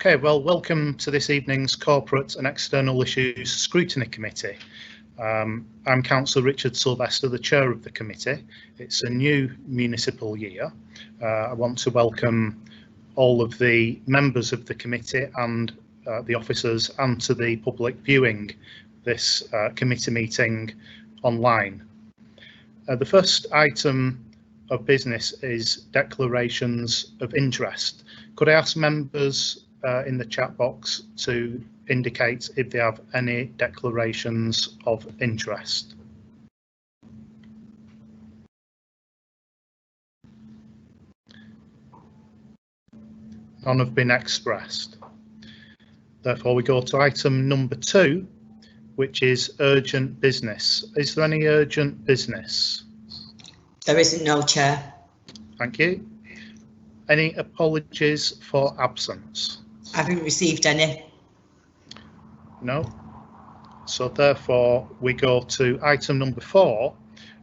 Okay, well, welcome to this evening's Corporate and External Issues Scrutiny Committee. I'm Councillor Richard Sylvester, the chair of the committee. It's a new municipal year. I want to welcome all of the members of the committee and the officers and to the public viewing this committee meeting online. The first item of business is declarations of interest. Could I ask members in the chat box to indicate if they have any declarations of interest? None have been expressed. Therefore, we go to item number 2, which is urgent business. Is there any urgent business? There isn't, no, Chair. Thank you. Any apologies for absence? I haven't received any. No. So therefore we go to item number 4,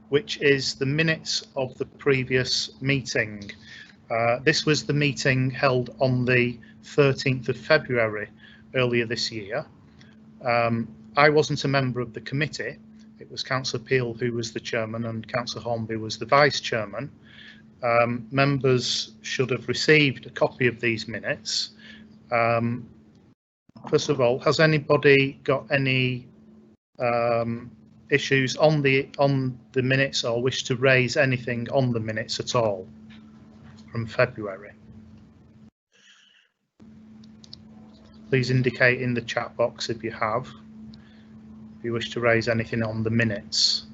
which is the minutes of the previous meeting. This was the meeting held on the 13th of February earlier this year. I wasn't a member of the committee. It was Councillor Peel who was the chairman and Councillor Hornby was the vice chairman. Members should have received a copy of these minutes. First of all, has anybody got any issues on the minutes or wish to raise anything on the minutes at all from February? Please indicate in the chat box if you have, if you wish to raise anything on the minutes.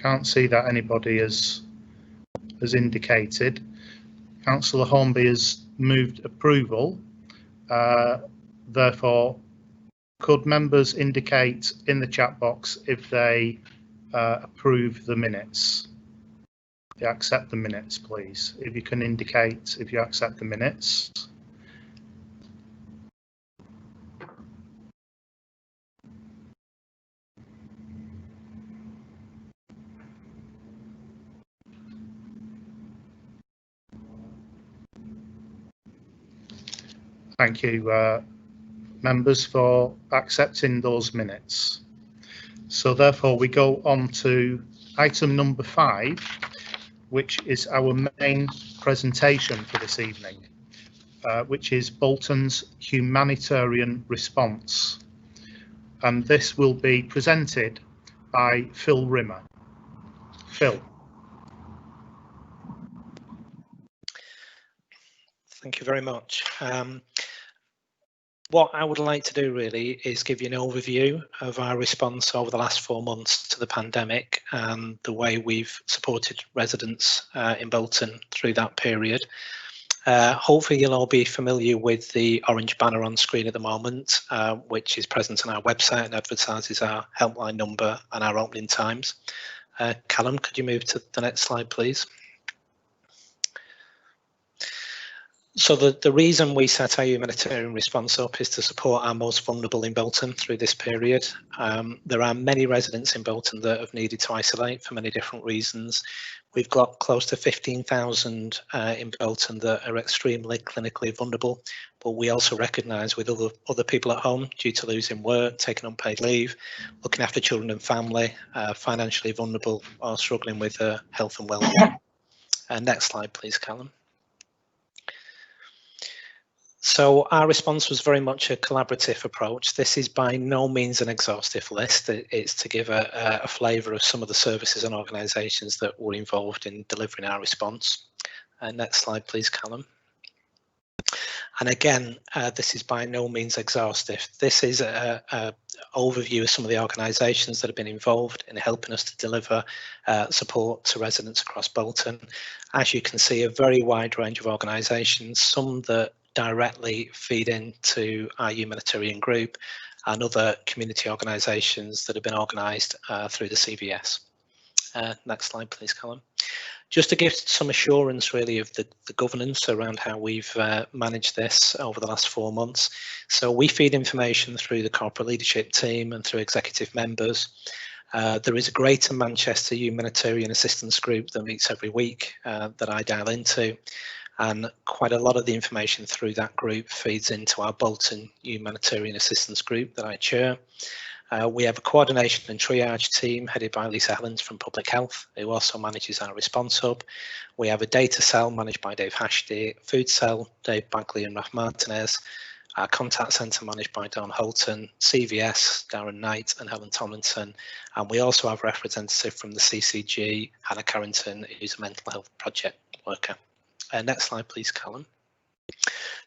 Can't see that anybody has indicated. Councillor Hornby has moved approval. Therefore, could members indicate in the chat box if they approve the minutes? They accept the minutes, please. If you can indicate if you accept the minutes. Thank you, members, for accepting those minutes. So therefore we go on to item number 5, which is our main presentation for this evening, which is Bolton's Humanitarian Response. And this will be presented by Phil Rimmer. Phil. Thank you very much. What I would like to do really is give you an overview of our response over the last 4 months to the pandemic and the way we've supported residents in Bolton through that period. Hopefully you'll all be familiar with the orange banner on screen at the moment, which is present on our website and advertises our helpline number and our opening times. Callum, could you move to the next slide, please? So the reason we set our humanitarian response up is to support our most vulnerable in Bolton through this period. There are many residents in Bolton that have needed to isolate for many different reasons. We've got close to 15,000 in Bolton that are extremely clinically vulnerable, but we also recognise with other people at home due to losing work, taking unpaid leave, looking after children and family, financially vulnerable or struggling with health and well-being. Next slide, please, Callum. So our response was very much a collaborative approach. This is by no means an exhaustive list. It's to give a flavour of some of the services and organisations that were involved in delivering our response. Next slide, please, Callum. And again, this is by no means exhaustive. This is an overview of some of the organisations that have been involved in helping us to deliver support to residents across Bolton. As you can see, a very wide range of organisations, some that directly feed into our humanitarian group and other community organisations that have been organised through the CVS. Next slide, please, Callum. Just to give some assurance really of the governance around how we've managed this over the last 4 months. So we feed information through the corporate leadership team and through executive members. There is a Greater Manchester Humanitarian Assistance group that meets every week that I dial into, and quite a lot of the information through that group feeds into our Bolton Humanitarian Assistance group that I chair. We have a coordination and triage team headed by Lisa Helens from Public Health, who also manages our response hub. We have a data cell managed by Dave Hashdy, food cell, Dave Bagley and Raf Martinez, our contact centre managed by Dawn Holton, CVS, Darren Knight and Helen Tomlinson, and we also have a representative from the CCG, Hannah Carrington, who's a mental health project worker. Next slide, please, Callum.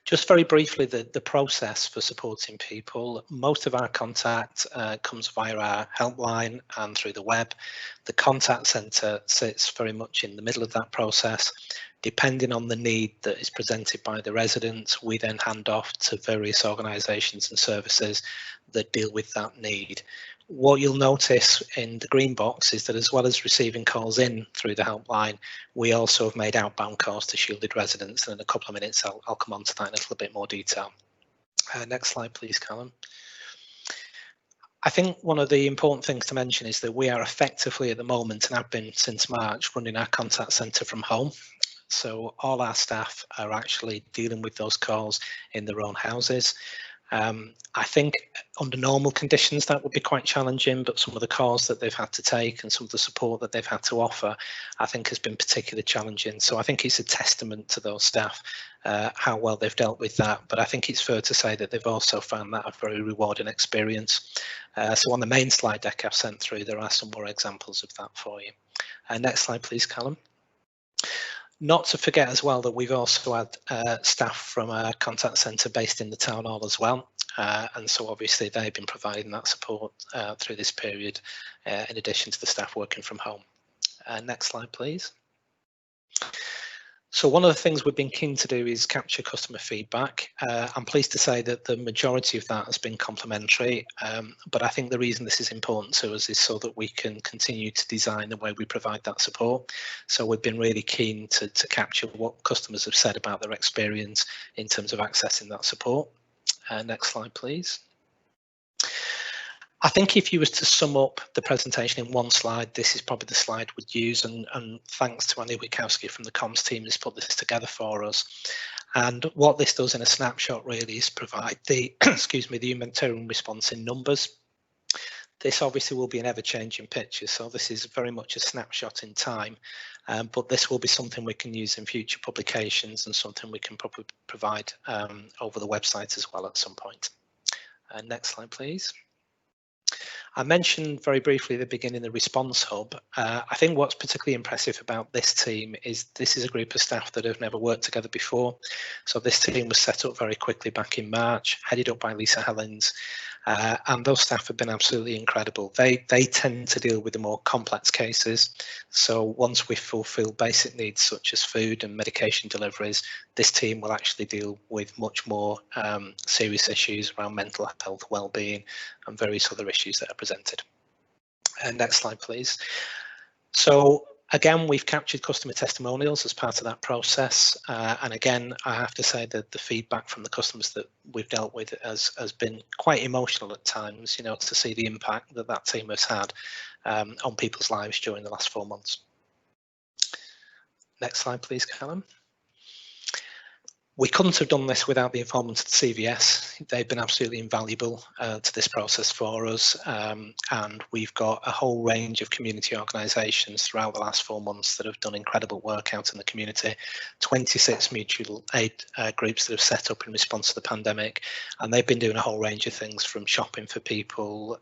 Just very briefly, the process for supporting people. Most of our contact comes via our helpline and through the web. The contact centre sits very much in the middle of that process. Depending on the need that is presented by the residents, we then hand off to various organisations and services that deal with that need. What you'll notice in the green box is that as well as receiving calls in through the helpline, we also have made outbound calls to shielded residents, and in a couple of minutes I'll come on to that in a little bit more detail. Next slide, please, Callum. I think one of the important things to mention is that we are effectively at the moment, and have been since March, running our contact centre from home. So all our staff are actually dealing with those calls in their own houses. I think under normal conditions that would be quite challenging, but some of the calls that they've had to take and some of the support that they've had to offer, I think has been particularly challenging. So I think it's a testament to those staff how well they've dealt with that. But I think it's fair to say that they've also found that a very rewarding experience. So on the main slide deck I've sent through, there are some more examples of that for you. Next slide, please, Callum. Not to forget as well that we've also had staff from our contact centre based in the town hall as well, and so obviously they've been providing that support through this period in addition to the staff working from home. Next slide, please. So one of the things we've been keen to do is capture customer feedback. I'm pleased to say that the majority of that has been complimentary, but I think the reason this is important to us is so that we can continue to design the way we provide that support. So we've been really keen to capture what customers have said about their experience in terms of accessing that support. Next slide, please. I think if you was to sum up the presentation in one slide, this is probably the slide we'd use, and thanks to Andy Wikowski from the comms team who's put this together for us. And what this does in a snapshot really is provide the the humanitarian response in numbers. This obviously will be an ever-changing picture, so this is very much a snapshot in time, but this will be something we can use in future publications and something we can probably provide over the website as well at some point. Next slide, please. I mentioned very briefly at the beginning the response hub. I think what's particularly impressive about this team is this is a group of staff that have never worked together before. So this team was set up very quickly back in March, headed up by Lisa Helens, and those staff have been absolutely incredible. They tend to deal with the more complex cases. So once we fulfil basic needs such as food and medication deliveries, this team will actually deal with much more serious issues around mental health, well-being and various other issues that are presented. Next slide, please. So again, we've captured customer testimonials as part of that process. And again, I have to say that the feedback from the customers that we've dealt with has been quite emotional at times, you know, to see the impact that that team has had on people's lives during the last 4 months. Next slide, please, Callum. We couldn't have done this without the involvement of the CVS. They've been absolutely invaluable to this process for us, and we've got a whole range of community organisations throughout the last 4 months that have done incredible work out in the community. 26 mutual aid groups that have set up in response to the pandemic, and they've been doing a whole range of things from shopping for people,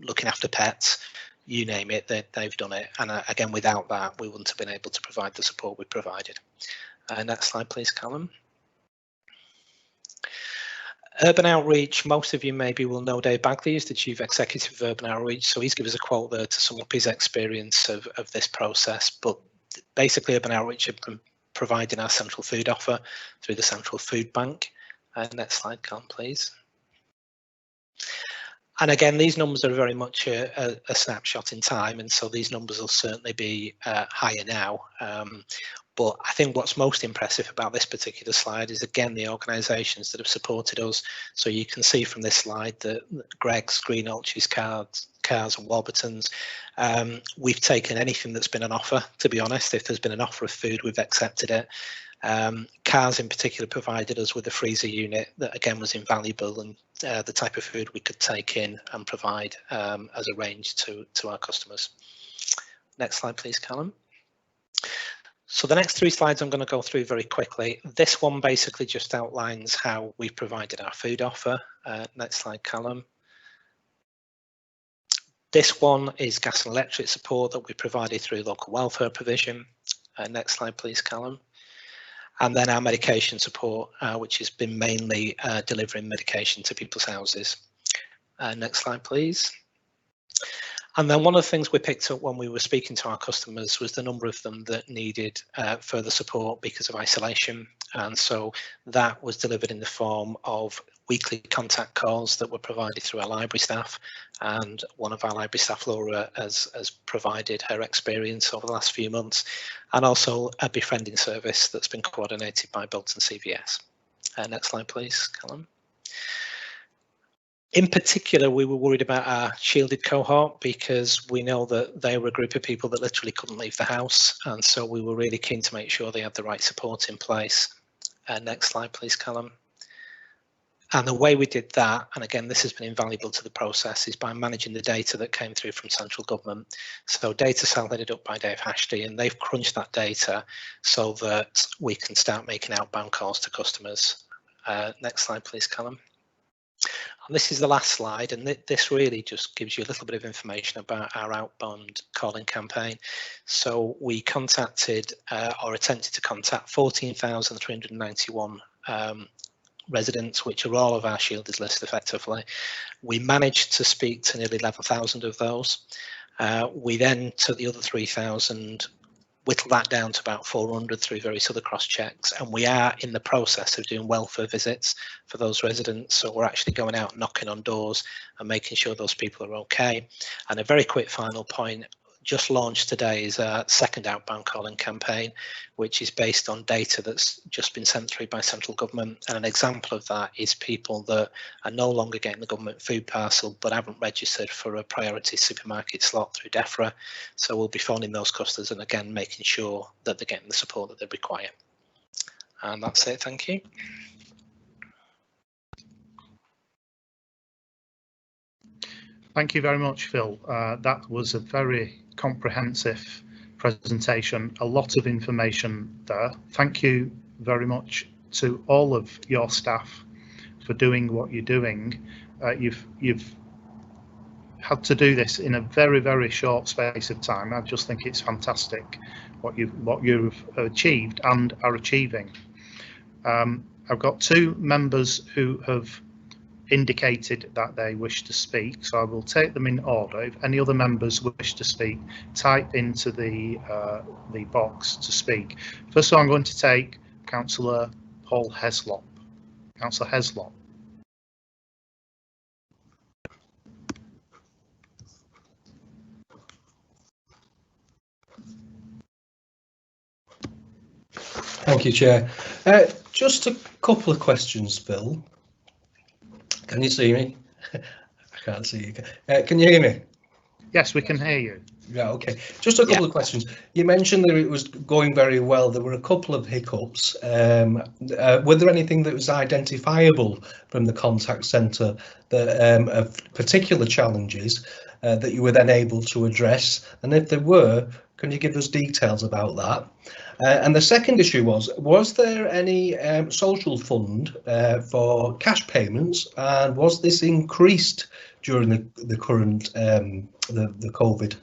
looking after pets, you name it, they've done it. And again, without that, we wouldn't have been able to provide the support we provided. Next slide, please, Callum. Urban Outreach, most of you maybe will know Dave Bagley is the Chief Executive of Urban Outreach, so he's given us a quote there to sum up his experience of this process. But basically, Urban Outreach have been providing our central food offer through the Central Food Bank. Next slide, Callum, please. And again, these numbers are very much a snapshot in time, and so these numbers will certainly be higher now. But I think what's most impressive about this particular slide is, again, the organisations that have supported us. So you can see from this slide that Greg's, Green Ulch's cards, cars and Warburtons. We've taken anything that's been an offer, to be honest. If there's been an offer of food, we've accepted it. Cars in particular provided us with a freezer unit that again was invaluable, and the type of food we could take in and provide as arranged to our customers. Next slide, please, Callum. So the next 3 slides I'm going to go through very quickly. This one basically just outlines how we've provided our food offer. Next slide, Callum. This one is gas and electric support that we provided through local welfare provision. Next slide, please, Callum. And then our medication support, which has been mainly delivering medication to people's houses. Next slide, please. And then one of the things we picked up when we were speaking to our customers was the number of them that needed further support because of isolation. And so that was delivered in the form of weekly contact calls that were provided through our library staff. And one of our library staff, Laura, has provided her experience over the last few months, and also a befriending service that's been coordinated by Bolton CVS. Next slide, please, Callum. In particular, we were worried about our shielded cohort because we know that they were a group of people that literally couldn't leave the house, and so we were really keen to make sure they had the right support in place. Next slide, please, Callum. And the way we did that, and again, this has been invaluable to the process, is by managing the data that came through from central government. So data cell headed up by Dave Hashty, and they've crunched that data so that we can start making outbound calls to customers. Next slide, please, Callum. And this is the last slide, and this really just gives you a little bit of information about our outbound calling campaign. So we contacted or attempted to contact 14,391 residents, which are all of our shielded list effectively. We managed to speak to nearly 11,000 of those. We then took the other 3,000, whittled that down to about 400 through various other cross checks, and we are in the process of doing welfare visits for those residents. So we're actually going out knocking on doors and making sure those people are okay. And a very quick final point, just launched today, is a second outbound calling campaign, which is based on data that's just been sent through by central government. And an example of that is people that are no longer getting the government food parcel but haven't registered for a priority supermarket slot through DEFRA. So we'll be phoning those customers and again making sure that they're getting the support that they require. And that's it, thank you. Thank you very much, Phil. That was a very comprehensive presentation, a lot of information there. Thank you very much to all of your staff for doing what you're doing. You've had to do this in a very, very short space of time. I just think it's fantastic what you've achieved and are achieving. I've got 2 members who have indicated that they wish to speak, so I will take them in order. If any other members wish to speak, type into the box to speak. First of all, I'm going to take Councillor Paul Heslop. Councillor Heslop. Thank you, Chair. Just a couple of questions, Phil. Can you see me? I can't see you. Can you hear me? Yes, we can hear you. Yeah, okay. Just a couple of questions. You mentioned that it was going very well. There were a couple of hiccups. Were there anything that was identifiable from the contact centre that of particular challenges that you were then able to address? And if there were, can you give us details about that? And the second issue was there any social fund for cash payments, and was this increased during the current the COVID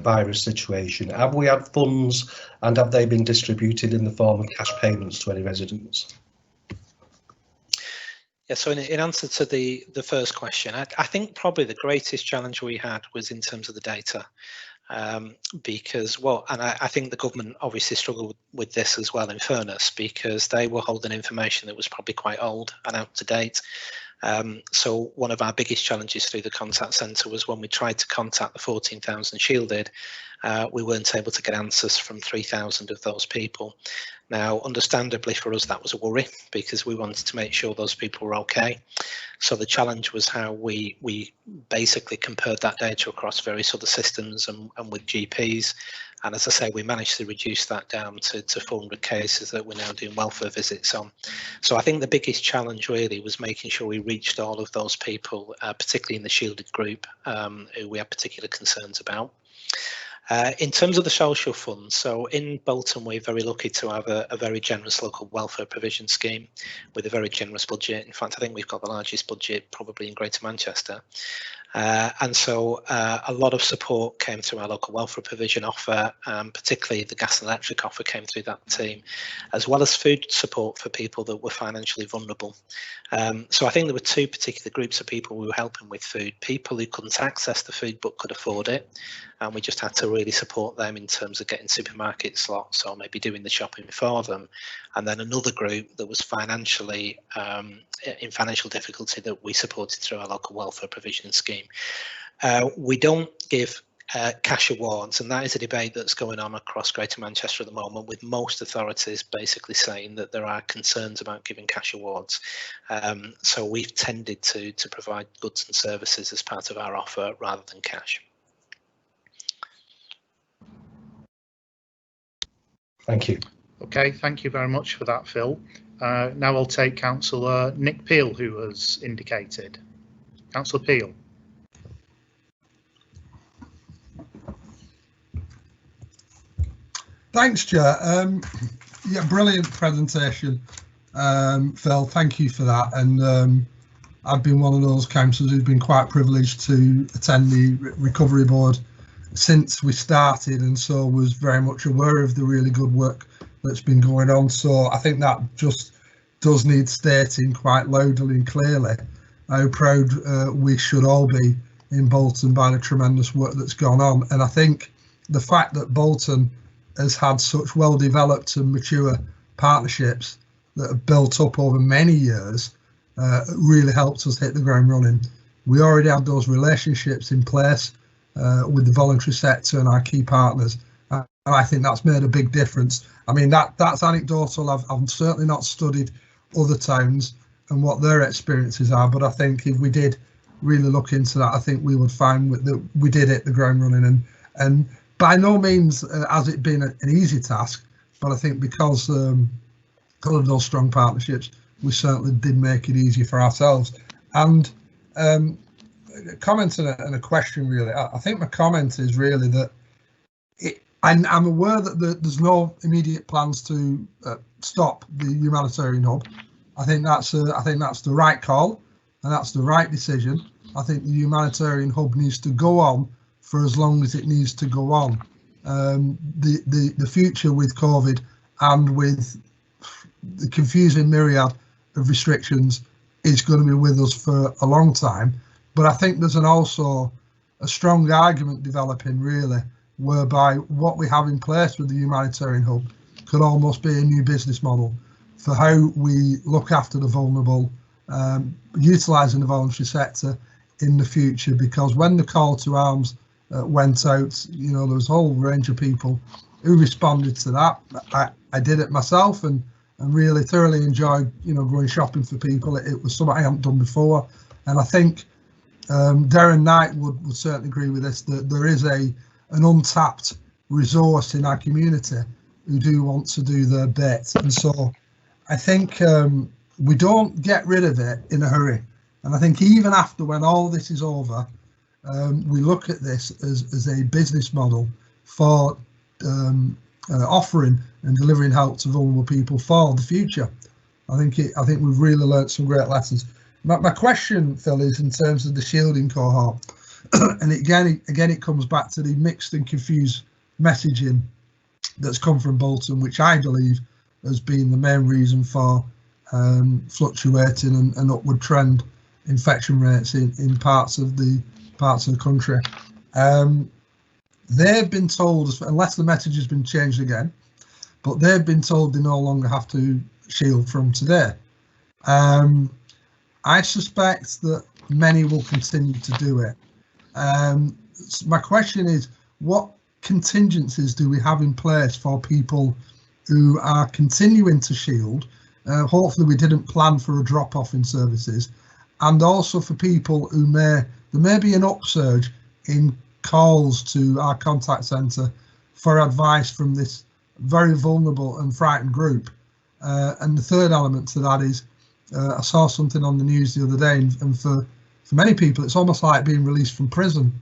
virus situation? Have we had funds, and have they been distributed in the form of cash payments to any residents? Yeah, so in answer to the first question, I think probably the greatest challenge we had was in terms of the data. Because, well, and I think the government obviously struggled with this as well, in fairness, because they were holding information that was probably quite old and out to date. So one of our biggest challenges through the contact centre was when we tried to contact the 14,000 shielded, we weren't able to get answers from 3,000 of those people. Now, understandably for us, that was a worry because we wanted to make sure those people were okay. So the challenge was how we basically compared that data across various other systems and with GPs. And as I say, we managed to reduce that down to 400 cases that we're now doing welfare visits on. So I think the biggest challenge really was making sure we reached all of those people, particularly in the shielded group, who we had particular concerns about. In terms of the social funds, so in Bolton, we're very lucky to have a very generous local welfare provision scheme with a very generous budget. In fact, I think we've got the largest budget probably in Greater Manchester. And so a lot of support came through our local welfare provision offer, particularly the gas and electric offer came through that team, as well as food support for people that were financially vulnerable. So I think there were two particular groups of people we were helping with food, people who couldn't access the food but could afford it. And we just had to really support them in terms of getting supermarket slots or maybe doing the shopping for them. And then another group that was financially in financial difficulty that we supported through our local welfare provision scheme. We don't give cash awards, and that is a debate that's going on across Greater Manchester at the moment, with most authorities basically saying that there are concerns about giving cash awards. So we've tended to provide goods and services as part of our offer rather than cash. Thank you. Okay, thank you very much for that, Phil. Now I'll take Councillor Nick Peel, who has indicated. Councillor Peel. Thanks, Chair. Yeah, brilliant presentation, Phil. Thank you for that. And I've been one of those councillors who's been quite privileged to attend the Recovery Board since we started, and so was very much aware of the really good work that's been going on. So I think that just does need stating quite loudly and clearly how proud we should all be in Bolton by the tremendous work that's gone on. And I think the fact that Bolton has had such well developed and mature partnerships that have built up over many years really helped us hit the ground running. We already had those relationships in place with the voluntary sector and our key partners, and I think that's made a big difference. I mean, that's anecdotal. I've certainly not studied other towns and what their experiences are, but I think if we did really look into that, I think we would find that we did hit the ground running. And by no means has it been an easy task, but I think because of those strong partnerships, we certainly did make it easier for ourselves. And comment and a question really. I think my comment is really that I'm aware that there's no immediate plans to stop the humanitarian hub. I think that's the right call, and that's the right decision. I think the humanitarian hub needs to go on for as long as it needs to go on. The future with COVID and with the confusing myriad of restrictions is going to be with us for a long time. But I think there's also a strong argument developing really, whereby what we have in place with the humanitarian hub could almost be a new business model for how we look after the vulnerable, utilising the voluntary sector in the future. Because when the call to arms went out, you know, there was a whole range of people who responded to that. I did it myself and really thoroughly enjoyed, you know, going shopping for people. It was something I hadn't done before, and I think Darren Knight would certainly agree with this, that there is an untapped resource in our community who do want to do their bit. And so I think we don't get rid of it in a hurry. And I think even after, when all this is over, we look at this as a business model for offering and delivering help to vulnerable people for the future. I think we've really learnt some great lessons. My question, Phil, is in terms of the shielding cohort, and again it comes back to the mixed and confused messaging that's come from Bolton, which I believe has been the main reason for fluctuating and upward trend infection rates in parts of the country. They've been told, unless the message has been changed again, but they've been told they no longer have to shield from today. I suspect that many will continue to do it. So my question is, what contingencies do we have in place for people who are continuing to shield? Hopefully we didn't plan for a drop-off in services, and also for people who there may be an upsurge in calls to our contact centre for advice from this very vulnerable and frightened group. And the third element to that is, I saw something on the news the other day, and for many people it's almost like being released from prison.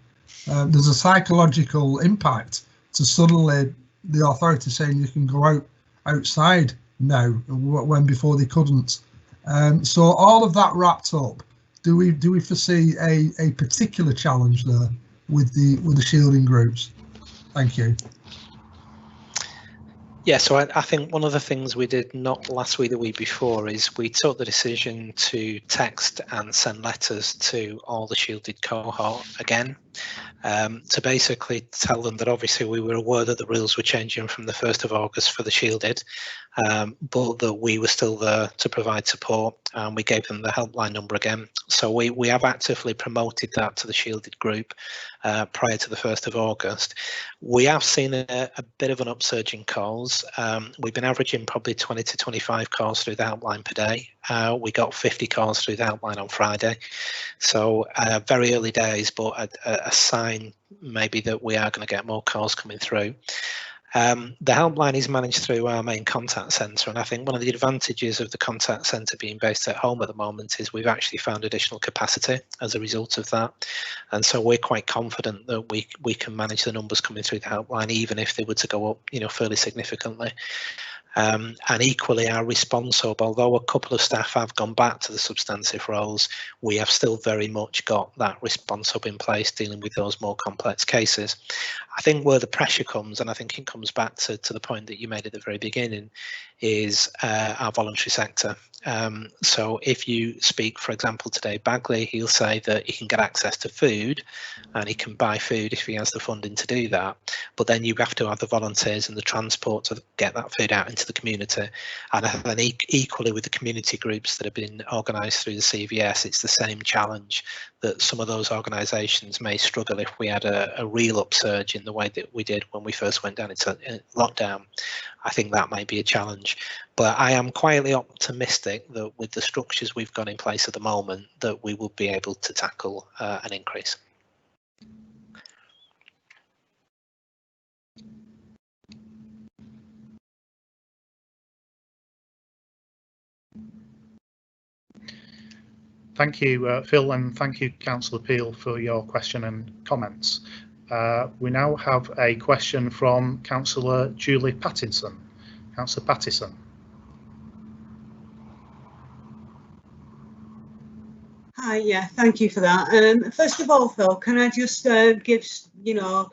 There's a psychological impact to suddenly the authority saying you can go outside now when before they couldn't. So all of that wrapped up, do we foresee a particular challenge there with the shielding groups? Thank you. Yeah, so I think one of the things we did not last week, the week before, is we took the decision to text and send letters to all the shielded cohort again, to basically tell them that obviously we were aware that the rules were changing from the 1st of August for the shielded, but that we were still there to provide support, and we gave them the helpline number again. So we have actively promoted that to the shielded group prior to the 1st of August. We have seen a bit of an upsurge in calls. We've been averaging probably 20 to 25 calls through the helpline per day. We got 50 calls through the helpline on Friday. So very early days, but a sign maybe that we are going to get more calls coming through. The helpline is managed through our main contact centre, and I think one of the advantages of the contact centre being based at home at the moment is we've actually found additional capacity as a result of that, and so we're quite confident that we can manage the numbers coming through the helpline even if they were to go up, you know, fairly significantly. And equally, our response hub, although a couple of staff have gone back to the substantive roles, we have still very much got that response hub in place dealing with those more complex cases. I think where the pressure comes, and I think it comes back to the point that you made at the very beginning, is our voluntary sector. So if you speak, for example, today, Bagley, he'll say that he can get access to food and he can buy food if he has the funding to do that. But then you have to have the volunteers and the transport to get that food out into the community. And then equally with the community groups that have been organised through the CVS, it's the same challenge that some of those organisations may struggle if we had a real upsurge in the way that we did when we first went down into lockdown. I think that might be a challenge, but I am quietly optimistic that with the structures we've got in place at the moment, that we will be able to tackle an increase. Thank you, Phil, and thank you, Councillor Peel, for your question and comments. We now have a question from Councillor Julie Pattinson. Councillor Patterson. Hi, yeah, thank you for that. First of all, Phil, can I just give, you know,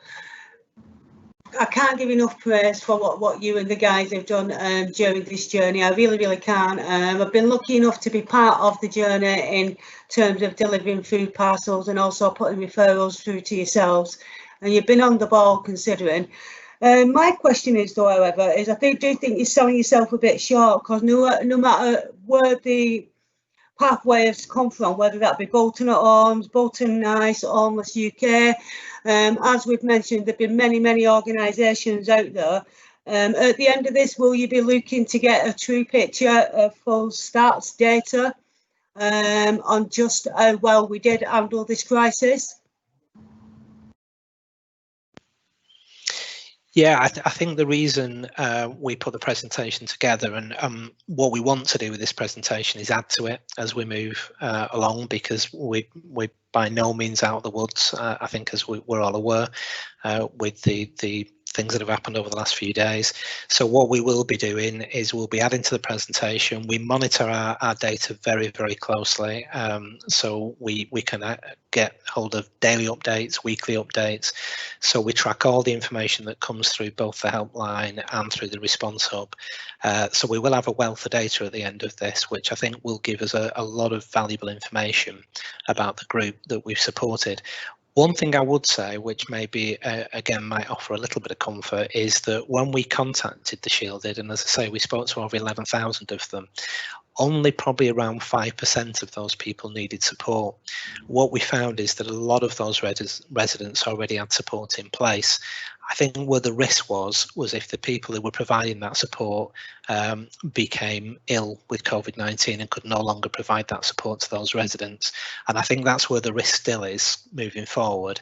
I can't give enough praise for what you and the guys have done during this journey. I really, really can't. I've been lucky enough to be part of the journey in terms of delivering food parcels and also putting referrals through to yourselves. And you've been on the ball considering. My question is, though, however, is I do think you're selling yourself a bit short, because no matter where the pathway has come from, whether that be Bolton at Arms, Bolton Nice, Homeless UK, as we've mentioned, there have been many organisations out there. At the end of this, will you be looking to get a true picture of full stats data on just how well we did handle this crisis? Yeah, I think the reason we put the presentation together, and what we want to do with this presentation is add to it as we move along, because we're by no means out of the woods, I think, as we're all aware, with the things that have happened over the last few days. So what we will be doing is we'll be adding to the presentation. We monitor our data very, very closely, so we can get hold of daily updates, weekly updates. So we track all the information that comes through both the helpline and through the response hub. So we will have a wealth of data at the end of this, which I think will give us a lot of valuable information about the group that we've supported. One thing I would say, which maybe again might offer a little bit of comfort, is that when we contacted the shielded, and as I say, we spoke to over 11,000 of them, only probably around 5% of those people needed support. What we found is that a lot of those residents already had support in place. I think where the risk was if the people who were providing that support became ill with COVID-19 and could no longer provide that support to those residents. And I think that's where the risk still is moving forward.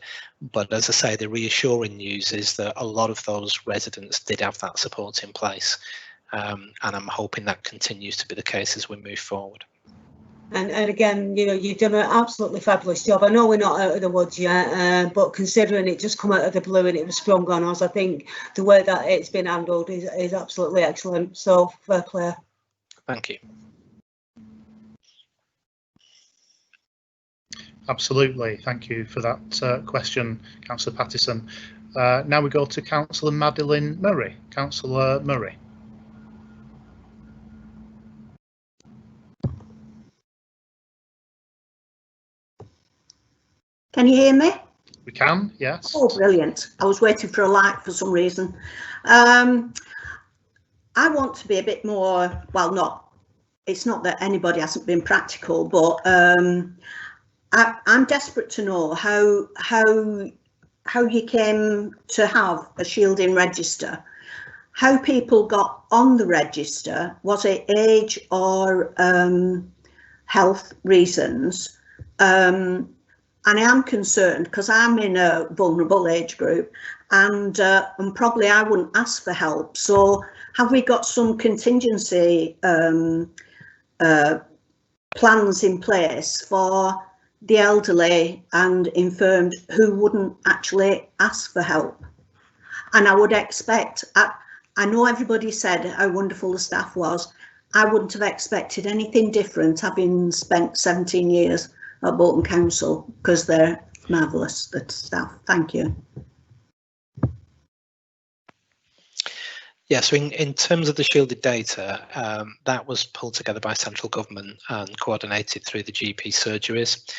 But as I say, the reassuring news is that a lot of those residents did have that support in place. And I'm hoping that continues to be the case as we move forward. And again, you know, you've done an absolutely fabulous job. I know we're not out of the woods yet, but considering it just come out of the blue and it was sprung on us, I think the way that it's been handled is absolutely excellent. So fair play. Thank you. Absolutely. Thank you for that question, Councillor Patterson. Now we go to Councillor Madeline Murray. Councillor Murray. Can you hear me? We can, yes. Oh, brilliant. I was waiting for a light for some reason. I want to be a bit more, well, it's not that anybody hasn't been practical, but I'm desperate to know how you came to have a shielding register, how people got on the register. Was it age or health reasons? And I am concerned because I'm in a vulnerable age group, and probably I wouldn't ask for help. So have we got some contingency plans in place for the elderly and infirmed who wouldn't actually ask for help? And I would expect, I know everybody said how wonderful the staff was. I wouldn't have expected anything different, having spent 17 years at Bolton Council, because they're marvellous, the staff. Thank you. Yeah, so in terms of the shielded data, that was pulled together by central government and coordinated through the GP surgeries.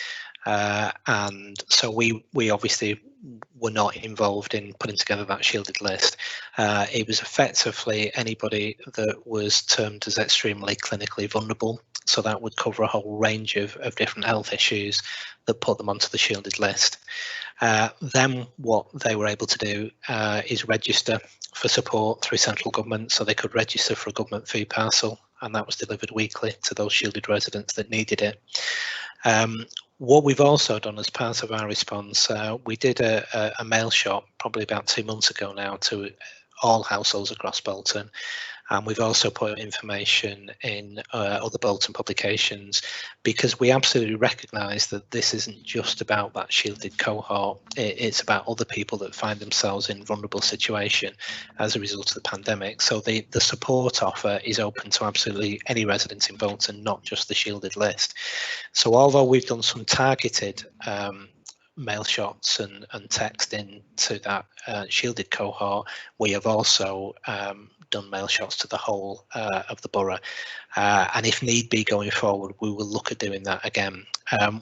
And so we obviously were not involved in putting together that shielded list. It was effectively anybody that was termed as extremely clinically vulnerable. So that would cover a whole range of different health issues that put them onto the shielded list. Then what they were able to do is register for support through central government. So they could register for a government food parcel, and that was delivered weekly to those shielded residents that needed it. What we've also done as part of our response, we did a mail shot probably about 2 months ago now to all households across Bolton. And we've also put information in other Bolton publications, because we absolutely recognise that this isn't just about that shielded cohort. It's about other people that find themselves in vulnerable situation as a result of the pandemic. So the support offer is open to absolutely any resident in Bolton, not just the shielded list. So although we've done some targeted mail shots and text into that shielded cohort, we have also done mail shots to the whole of the borough, and if need be going forward, we will look at doing that again.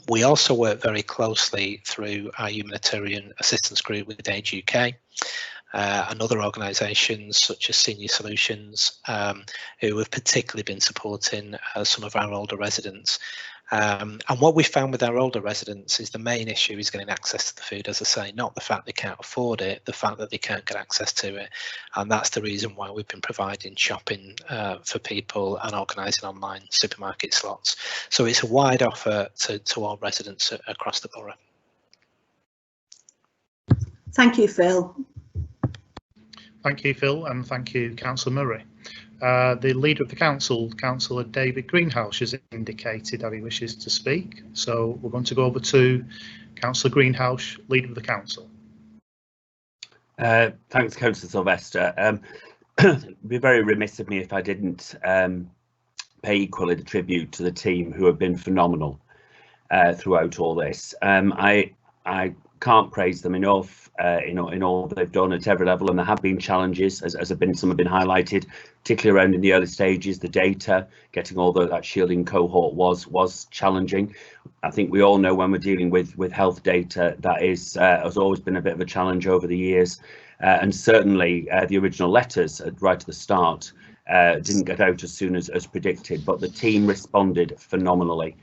We also work very closely through our humanitarian assistance group with Age UK and other organisations such as Senior Solutions, who have particularly been supporting some of our older residents. And what we found with our older residents is the main issue is getting access to the food, as I say, not the fact they can't afford it, the fact that they can't get access to it. And that's the reason why we've been providing shopping for people and organising online supermarket slots. So it's a wide offer to all residents across the borough. Thank you, Phil. Thank you, Phil, and thank you, Councillor Murray. The Leader of the Council, Councillor David Greenhouse, has indicated that he wishes to speak. So we're going to go over to Councillor Greenhouse, Leader of the Council. Thanks, Councillor Sylvester. It'd be very remiss of me if I didn't pay equally the tribute to the team who have been phenomenal throughout all this. I can't praise them enough. In all they've done at every level, and there have been challenges, as some have been highlighted, particularly around in the early stages. The data, getting all that shielding cohort was challenging. I think we all know when we're dealing with health data, that has always been a bit of a challenge over the years, and certainly the original letters right at the start didn't get out as soon as predicted, but the team responded phenomenally.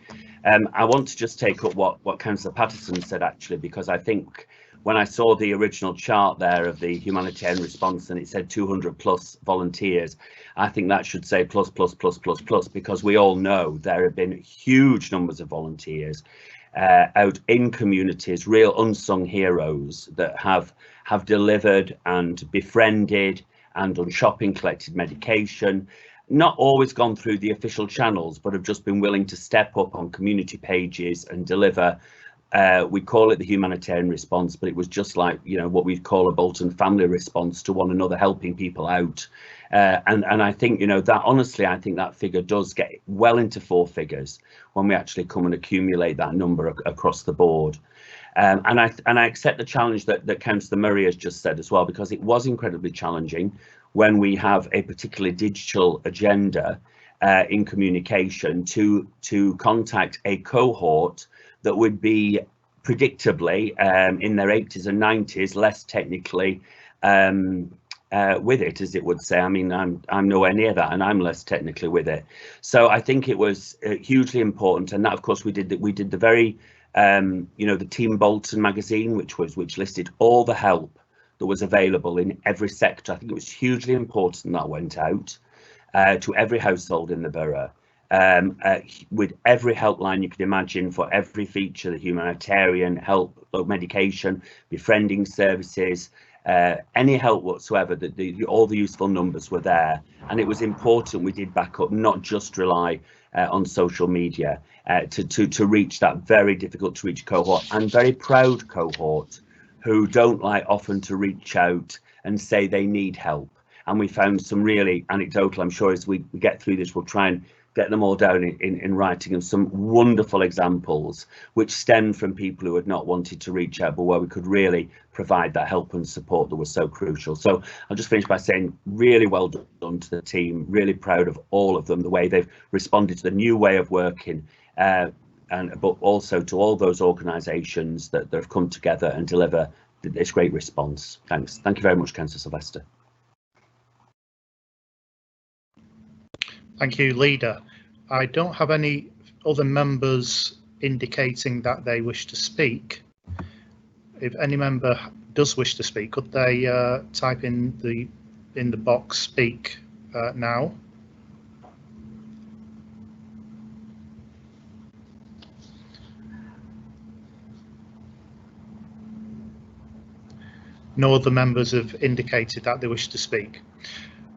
I want to just take up what Councillor Patterson said, actually, because I think when I saw the original chart there of the humanitarian response and it said 200 plus volunteers, I think that should say plus, because we all know there have been huge numbers of volunteers out in communities, real unsung heroes that have delivered and befriended and done shopping, collected medication, not always gone through the official channels, but have just been willing to step up on community pages and deliver. We call it the humanitarian response, but it was just like, you know, what we'd call a Bolton family response to one another, helping people out. And I think, you know, that honestly, I think that figure does get well into four figures when we actually come and accumulate that number across the board. And I accept the challenge that Councillor Murray has just said as well, because it was incredibly challenging when we have a particularly digital agenda in communication to contact a cohort that would be predictably in their 80s and 90s, less technically with it, as it would say. I mean, I'm nowhere near that, and I'm less technically with it. So I think it was hugely important, and that, of course, we did the very you know, the Team Bolton magazine, which listed all the help that was available in every sector. I think it was hugely important that went out to every household in the borough, with every helpline you could imagine for every feature: the humanitarian help, medication, befriending services, any help whatsoever. All the useful numbers were there, and it was important we did back up, not just rely on social media to reach that very difficult to reach cohort, and very proud cohort who don't like often to reach out and say they need help. And we found some really anecdotal, I'm sure as we get through this, we'll try and get them all down in writing, of some wonderful examples which stem from people who had not wanted to reach out, but where we could really provide that help and support that was so crucial. So I'll just finish by saying really well done to the team, really proud of all of them, the way they've responded to the new way of working, but also to all those organisations that have come together and deliver this great response. Thanks. Thank you very much, Councillor Sylvester. Thank you, Leader. I don't have any other members indicating that they wish to speak. If any member does wish to speak, could they type in the box "speak" now? No other members have indicated that they wish to speak.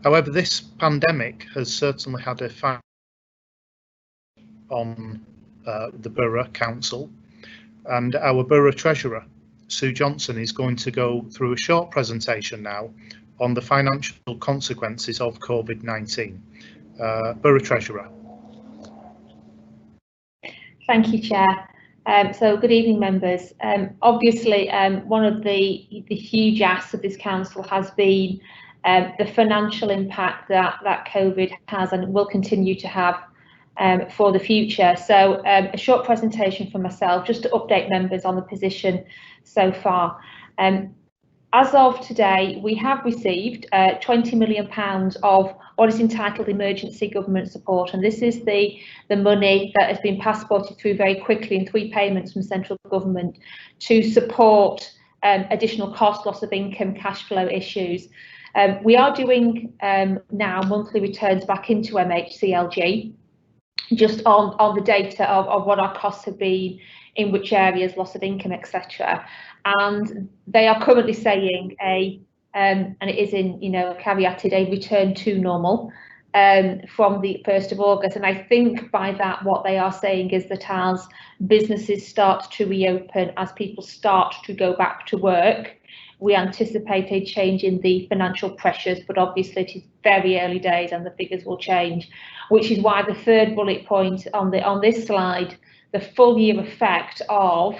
However, this pandemic has certainly had a effect on the Borough Council, and our Borough Treasurer, Sue Johnson, is going to go through a short presentation now on the financial consequences of COVID-19. Borough Treasurer. Thank you, Chair. So good evening, members. Obviously, one of the huge asks of this council has been the financial impact that COVID has and will continue to have for the future. So a short presentation from myself just to update members on the position so far. As of today, we have received £20 million of what is entitled emergency government support, and this is the money that has been passported through very quickly in 3 payments from central government to support additional cost, loss of income, cash flow issues. We are doing now monthly returns back into MHCLG, just on the data of what our costs have been, in which areas, loss of income, etc. And they are currently saying and it is in, caveated, a return to normal from the 1st of August. And I think by that, what they are saying is that as businesses start to reopen, as people start to go back to work, we anticipate a change in the financial pressures, but obviously it is very early days and the figures will change, which is why the 3rd bullet point on this slide, the full year effect of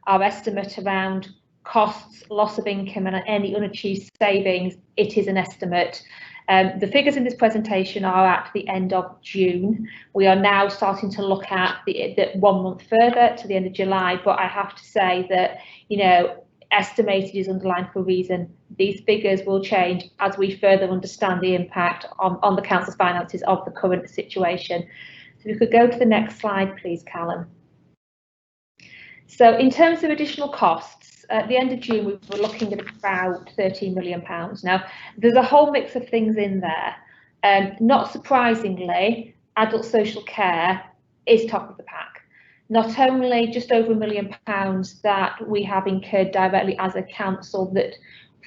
our estimate around costs, loss of income and any unachieved savings, it is an estimate. The figures in this presentation are at the end of June. We are now starting to look at the 1 month further to the end of July, but I have to say that, estimated is underlined for a reason. These figures will change as we further understand the impact on the council's finances of the current situation. So we could go to the next slide, please, Callum. So in terms of additional costs, at the end of June, we were looking at about £13 million. Now, there's a whole mix of things in there. Not surprisingly, adult social care is top of the pack. Not only just over £1 million that we have incurred directly as a council that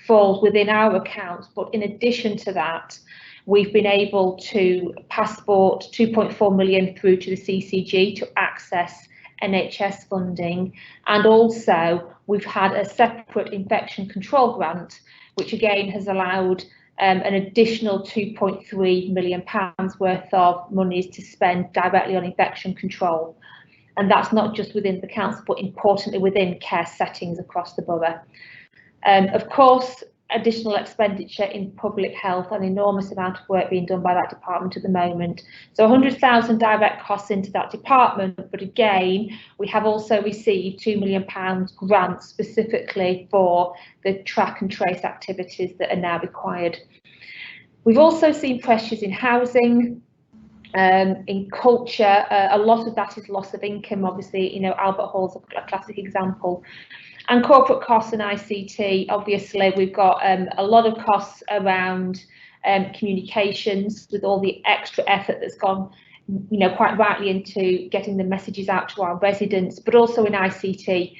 falls within our accounts, but in addition to that, we've been able to passport 2.4 million through to the CCG to access NHS funding, and also we've had a separate infection control grant, which again has allowed an additional £2.3 million worth of monies to spend directly on infection control. And that's not just within the council, but importantly within care settings across the borough. Of course, additional expenditure in public health, an enormous amount of work being done by that department at the moment. So 100,000 direct costs into that department, but again, we have also received £2 million grants specifically for the track and trace activities that are now required. We've also seen pressures in housing, in culture. A lot of that is loss of income, obviously, you know, Albert Hall's a classic example. And corporate costs and ICT, obviously, we've got a lot of costs around communications with all the extra effort that's gone, you know, quite rightly into getting the messages out to our residents, but also in ICT.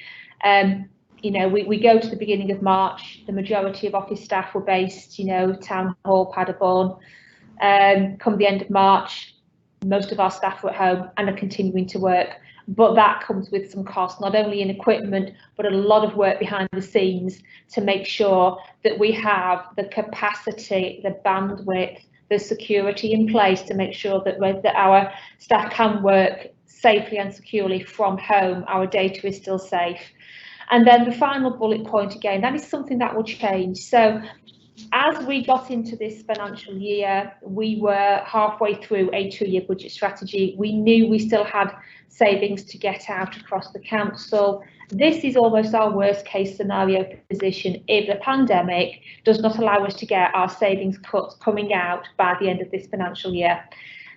You know, we go to the beginning of March, the majority of office staff were based, you know, Town Hall, Paderborn. Come the end of March, most of our staff were at home and are continuing to work. But that comes with some cost, not only in equipment, but a lot of work behind the scenes to make sure that we have the capacity, the bandwidth, the security in place to make sure that our staff can work safely and securely from home. Our data is still safe. And then the final bullet point, again, that is something that will change. So as we got into this financial year, we were halfway through a 2-year budget strategy. We knew we still had savings to get out across the council. This is almost our worst case scenario position if the pandemic does not allow us to get our savings cuts coming out by the end of this financial year.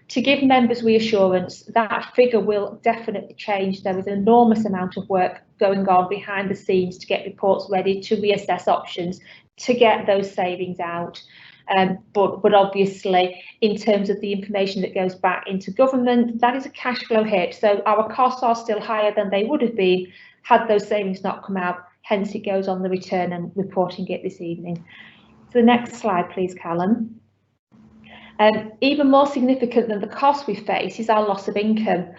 To give members reassurance, that figure will definitely change. There is an enormous amount of work going on behind the scenes to get reports ready, to reassess options, to get those savings out. But obviously, in terms of the information that goes back into government, that is a cash flow hit. So our costs are still higher than they would have been had those savings not come out. Hence, it goes on the return and reporting it this evening. So the next slide, please, Callum. Even more significant than the cost we face is our loss of income.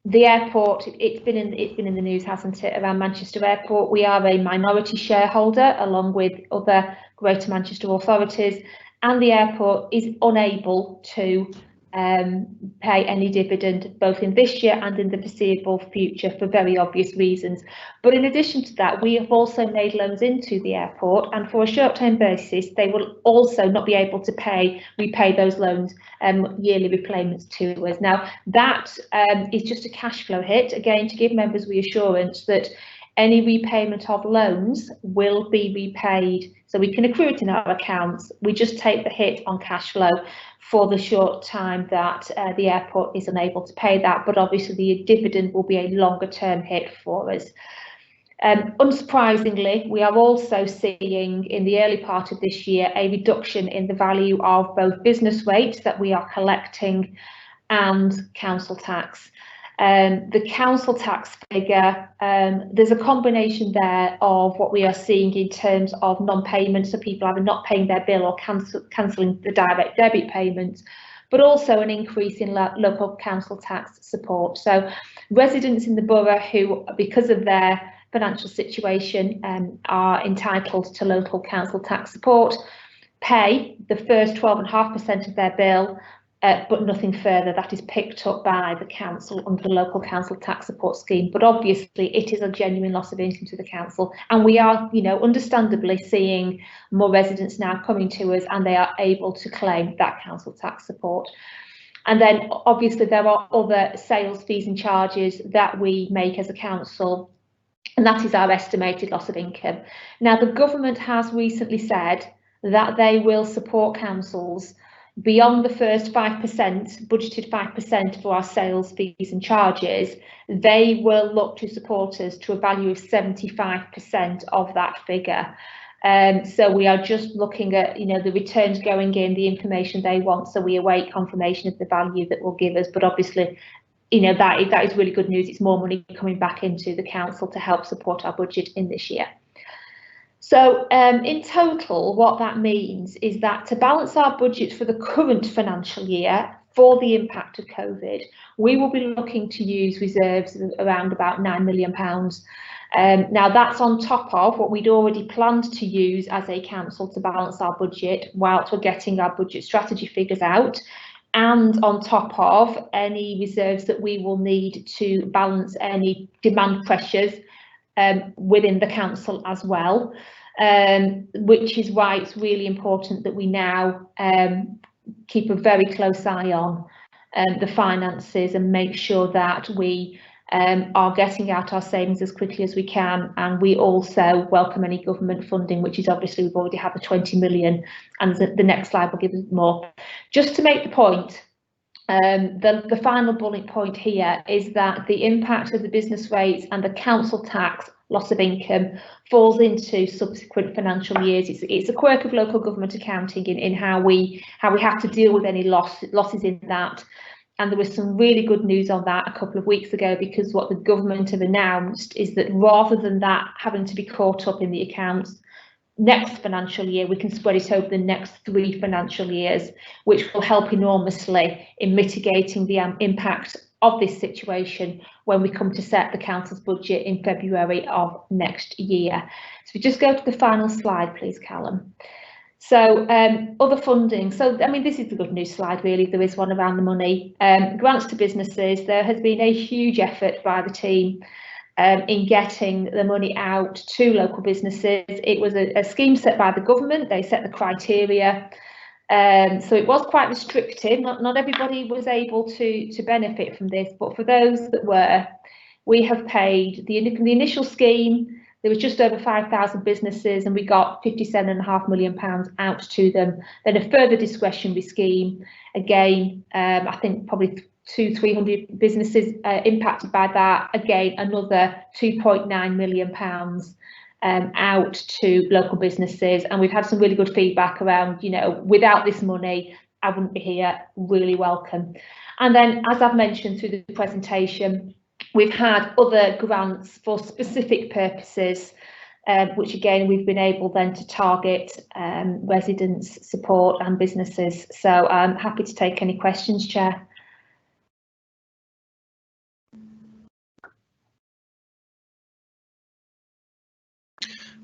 The airport, it's been in the news, hasn't it, around Manchester Airport. We are a minority shareholder along with other Greater Manchester authorities, and the airport is unable to pay any dividend both in this year and in the foreseeable future for very obvious reasons. But in addition to that, we have also made loans into the airport, and for a short-term basis they will also not be able to repay those loans, yearly repayments to us. Now that is just a cash flow hit, again to give members reassurance that any repayment of loans will be repaid, so we can accrue it in our accounts. We just take the hit on cash flow for the short time that the airport is unable to pay that, but obviously the dividend will be a longer term hit for us. Unsurprisingly, we are also seeing in the early part of this year a reduction in the value of both business rates that we are collecting and council tax. The council tax figure, there's a combination there of what we are seeing in terms of non-payment, so people either not paying their bill or cancelling the direct debit payments, but also an increase in local council tax support. So residents in the borough who, because of their financial situation, are entitled to local council tax support, pay the first 12.5% of their bill, but nothing further. That is picked up by the council under the local council tax support scheme. But obviously it is a genuine loss of income to the council, and we are, you know, understandably seeing more residents now coming to us and they are able to claim that council tax support. And then obviously there are other sales fees and charges that we make as a council and that is our estimated loss of income. Now, the government has recently said that they will support councils beyond the first 5%, budgeted 5% for our sales fees and charges. They will look to support us to a value of 75% of that figure. So we are just looking at, the returns going in, the information they want. So we await confirmation of the value that will give us. But obviously, that is really good news. It's more money coming back into the council to help support our budget in this year. So in total, what that means is that to balance our budget for the current financial year for the impact of COVID, we will be looking to use reserves of around about £9 million. Now that's on top of what we'd already planned to use as a council to balance our budget whilst we're getting our budget strategy figures out, and on top of any reserves that we will need to balance any demand pressures within the council as well, which is why it's really important that we now keep a very close eye on the finances and make sure that we are getting out our savings as quickly as we can. And we also welcome any government funding, which is obviously we've already had the 20 million, and the next slide will give us more. Just to make the point, the final bullet point here is that the impact of the business rates and the council tax loss of income falls into subsequent financial years. It's a quirk of local government accounting in how we have to deal with any losses in that. And there was some really good news on that a couple of weeks ago, because what the government have announced is that rather than that having to be caught up in the accounts next financial year, we can spread it over the next 3 financial years, which will help enormously in mitigating the impact of this situation when we come to set the council's budget in February of next year. So we just go to the final slide, please, Callum. So other funding. So, I mean, this is the good news slide, really. There is one around the money. Grants to businesses. There has been a huge effort by the team in getting the money out to local businesses. It was a scheme set by the government. They set the criteria. So it was quite restrictive. Not everybody was able to benefit from this, but for those that were, we have paid the initial scheme. There was just over 5,000 businesses and we got £57.5 million out to them. Then a further discretionary scheme, again, I think probably 200-300 businesses impacted by that. Again, another £2.9 million out to local businesses. And we've had some really good feedback around, without this money, I wouldn't be here. Really welcome. And then, as I've mentioned through the presentation, we've had other grants for specific purposes, which again, we've been able then to target residents, support and businesses. So I'm happy to take any questions, Chair.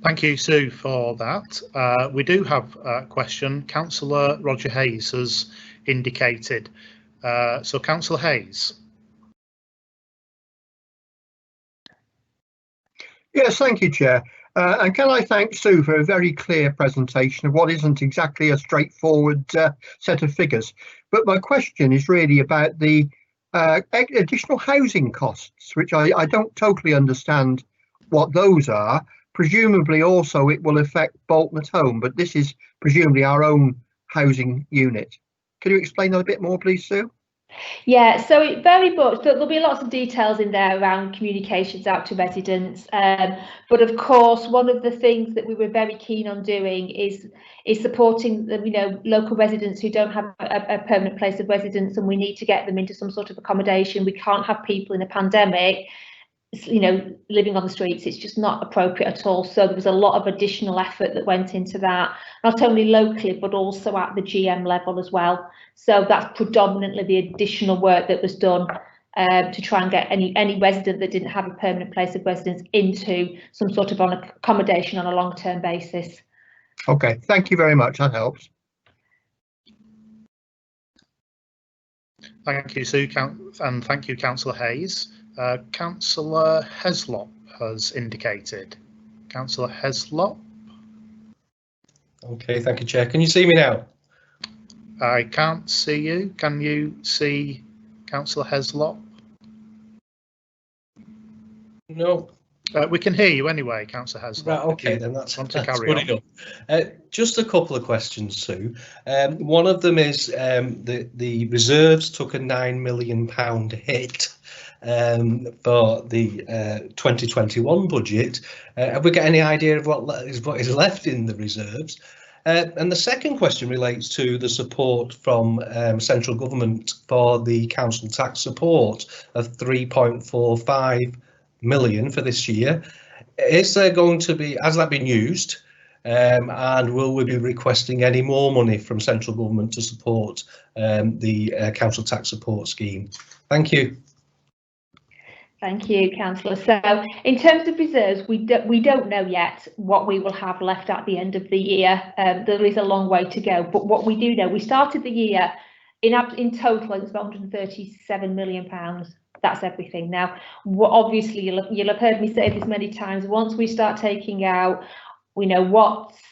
Thank you, Sue, for that. We do have a question. Councillor Roger Hayes has indicated. So Councillor Hayes. Yes, thank you, Chair. And can I thank Sue for a very clear presentation of what isn't exactly a straightforward set of figures. But my question is really about the additional housing costs, which I don't totally understand what those are. Presumably also it will affect Bolton at Home, but this is presumably our own housing unit. Can you explain that a bit more, please, Sue? Yeah, so it very much, there'll be lots of details in there around communications out to residents, but of course one of the things that we were very keen on doing is supporting the local residents who don't have a permanent place of residence, and we need to get them into some sort of accommodation. We can't have people in a pandemic living on the streets. It's just not appropriate at all. So there was a lot of additional effort that went into that, not only locally but also at the GM level as well. So that's predominantly the additional work that was done to try and get any resident that didn't have a permanent place of residence into some sort of accommodation on a long-term basis. Okay, thank you very much. That helps. Thank you, Sue, and thank you, Councillor Hayes. Councillor Heslop has indicated. Councillor Heslop. Okay, thank you, Chair. Can you see me now? I can't see you. Can you see Councillor Heslop? No. We can hear you anyway, Councillor Heslop. Right, okay, then that's good enough. Just a couple of questions, Sue. One of them is the reserves took a £9 million hit for the 2021 budget. Have we got any idea of what is left in the reserves? And the second question relates to the support from central government for the council tax support of 3.45 million for this year. Is there going to be, has that been used, and will we be requesting any more money from central government to support the council tax support scheme? Thank you. Thank you, Councillor. So in terms of reserves, we don't know yet what we will have left at the end of the year. There is a long way to go, but what we do know, we started the year in total it was about £137 million. That's everything. Now, obviously, you'll have heard me say this many times. Once we start taking out, we know what's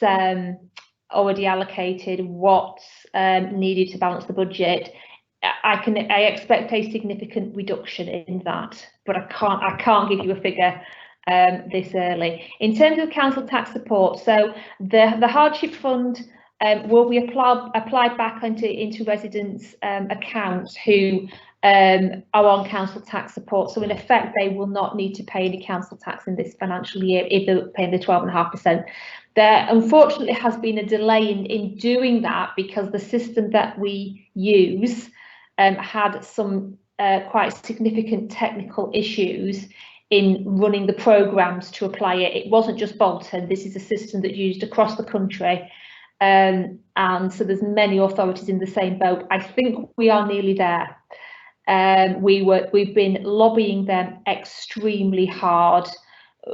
already allocated, what's needed to balance the budget. I expect a significant reduction in that, but I can't give you a figure this early. In terms of council tax support, so the hardship fund will be applied back into residents' accounts who are on council tax support. So in effect, they will not need to pay any council tax in this financial year if they're paying the 12.5%. There unfortunately has been a delay in doing that because the system that we use had some quite significant technical issues in running the programmes to apply it. It wasn't just Bolton, this is a system that's used across the country. And so there's many authorities in the same boat. I think we are nearly there. We've been lobbying them extremely hard.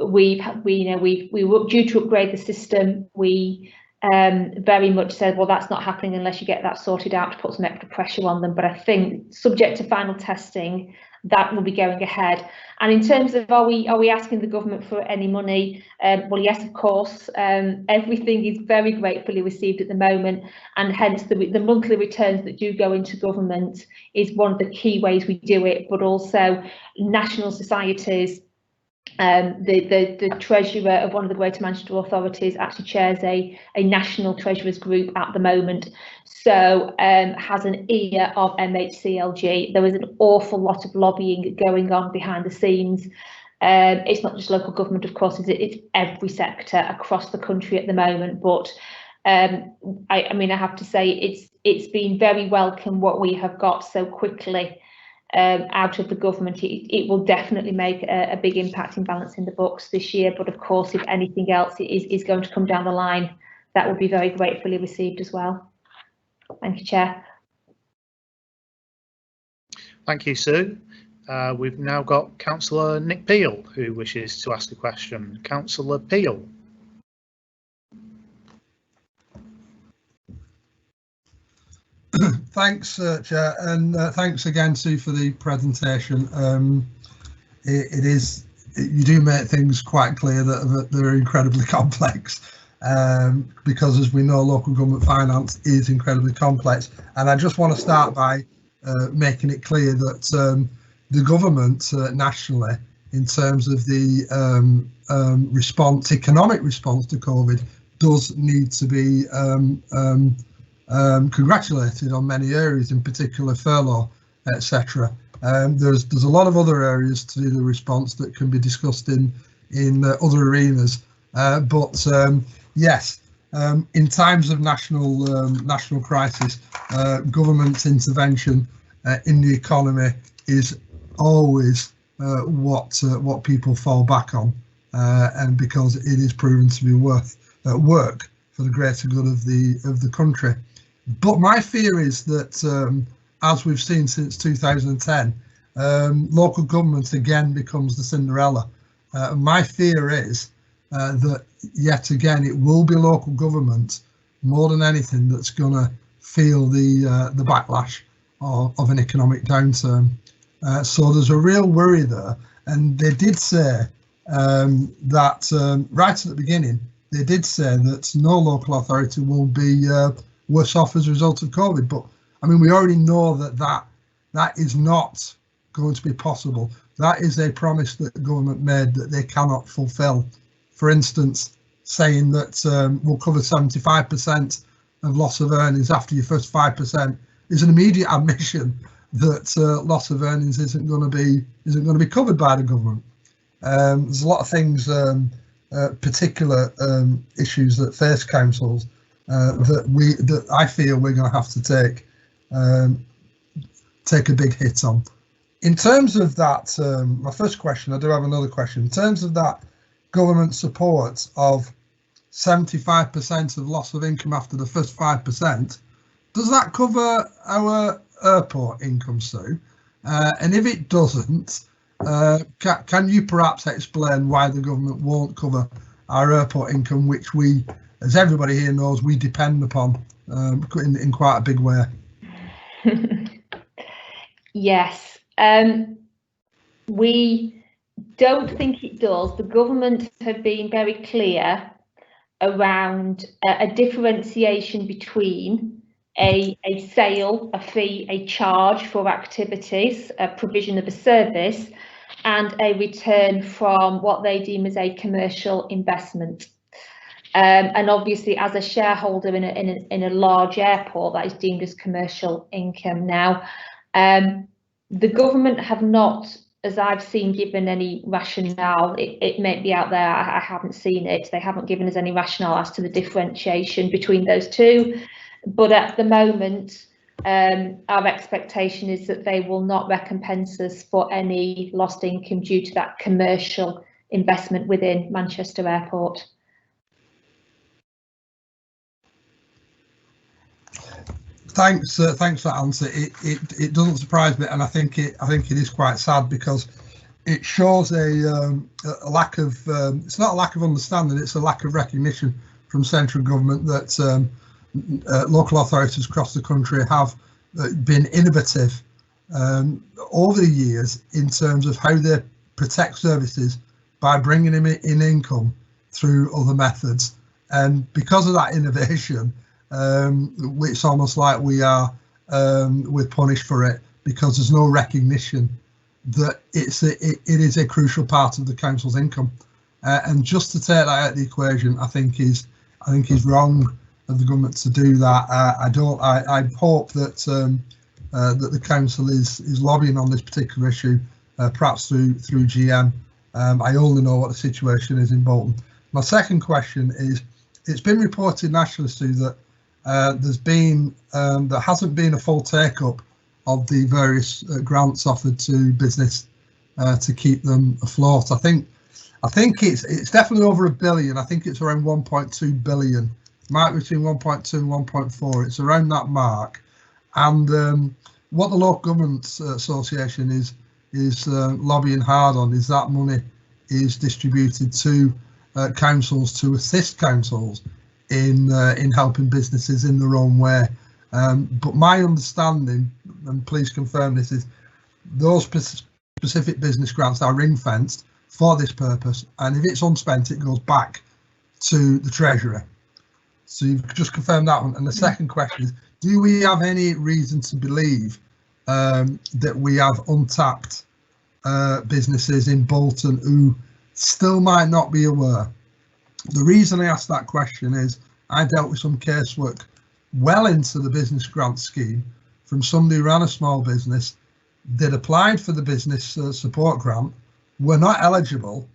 We were due to upgrade the system. We very much said, well, that's not happening unless you get that sorted out, to put some extra pressure on them. But I think, subject to final testing, that will be going ahead. And in terms of are we asking the government for any money? Well, yes, of course. Everything is very gratefully received at the moment, and hence the monthly returns that do go into government is one of the key ways we do it. But also national societies. The treasurer of one of the Greater Manchester authorities actually chairs a national treasurers group at the moment, so has an ear of MHCLG. There is an awful lot of lobbying going on behind the scenes. It's not just local government, of course, it's every sector across the country at the moment, but I mean, I have to say it's been very welcome what we have got so quickly out of the government. It will definitely make a big impact in balancing the books this year, but of course, if anything else is going to come down the line, that will be very gratefully received as well. Thank you, Chair. Thank you, Sue. We've now got Councillor Nick Peel who wishes to ask a question. Councillor Peel. Thanks, Chair, and thanks again, Sue, for the presentation. You do make things quite clear that they're incredibly complex, because, as we know, local government finance is incredibly complex. And I just want to start by making it clear that the government nationally, in terms of the economic response to COVID, does need to be congratulated on many areas, in particular furlough, etc. There's a lot of other areas to do the response that can be discussed in other arenas, but yes, in times of national crisis, government intervention in the economy is always what people fall back on, and because it is proven to be work for the greater good of the country. But my fear is that, as we've seen since 2010, local government again becomes the Cinderella. My fear is that yet again it will be local government more than anything that's going to feel the backlash of an economic downturn. So there's a real worry there, and they did say that right at the beginning, they did say that no local authority will be worse off as a result of COVID. But I mean, we already know that is not going to be possible. That is a promise that the government made that they cannot fulfil. For instance, saying that we'll cover 75% of loss of earnings after your first 5% is an immediate admission that loss of earnings isn't going to be covered by the government. There's a lot of things, particular issues that face councils that I feel we're going to have to take a big hit on. In terms of that, my first question, I do have another question. In terms of that government support of 75% of loss of income after the first 5%, does that cover our airport income, Sue? And if it doesn't, can you perhaps explain why the government won't cover our airport income, which we, as everybody here knows, we depend upon in quite a big way? Yes, we don't think it does. The government have been very clear around a differentiation between a sale, a fee, a charge for activities, a provision of a service, and a return from what they deem as a commercial investment. And obviously, as a shareholder in a large airport, that is deemed as commercial income. Now, the government have not, as I've seen, given any rationale. It may be out there, I haven't seen it. They haven't given us any rationale as to the differentiation between those two. But at the moment, our expectation is that they will not recompense us for any lost income due to that commercial investment within Manchester Airport. Thanks for that answer. It doesn't surprise me, and I think it is quite sad, because it shows a lack of it's not a lack of understanding, it's a lack of recognition from central government that local authorities across the country have been innovative over the years in terms of how they protect services by bringing in income through other methods, and because of that innovation, it's almost like we're punished for it, because there's no recognition that it is a crucial part of the council's income, and just to take that out of the equation, I think is wrong of the government to do that. I hope that that the council is lobbying on this particular issue, perhaps through GM. I only know what the situation is in Bolton. My second question is, it's been reported nationally, Sue, that there hasn't been a full take-up of the various grants offered to business to keep them afloat. I think it's definitely over $1 billion. I think it's around 1.2 billion, mark between 1.2 and 1.4. It's around that mark. And what the Local Government Association is lobbying hard on is that money is distributed to councils to assist councils in helping businesses in their own way. But my understanding, and please confirm this, is those specific business grants are ring-fenced for this purpose, and if it's unspent, it goes back to the Treasury. So you've just confirmed that one. And the second question is, do we have any reason to believe that we have untapped businesses in Bolton who still might not be aware? The reason I asked that question is I dealt with some casework well into the business grant scheme from somebody who ran a small business. They'd applied for the business support grant, were not eligible,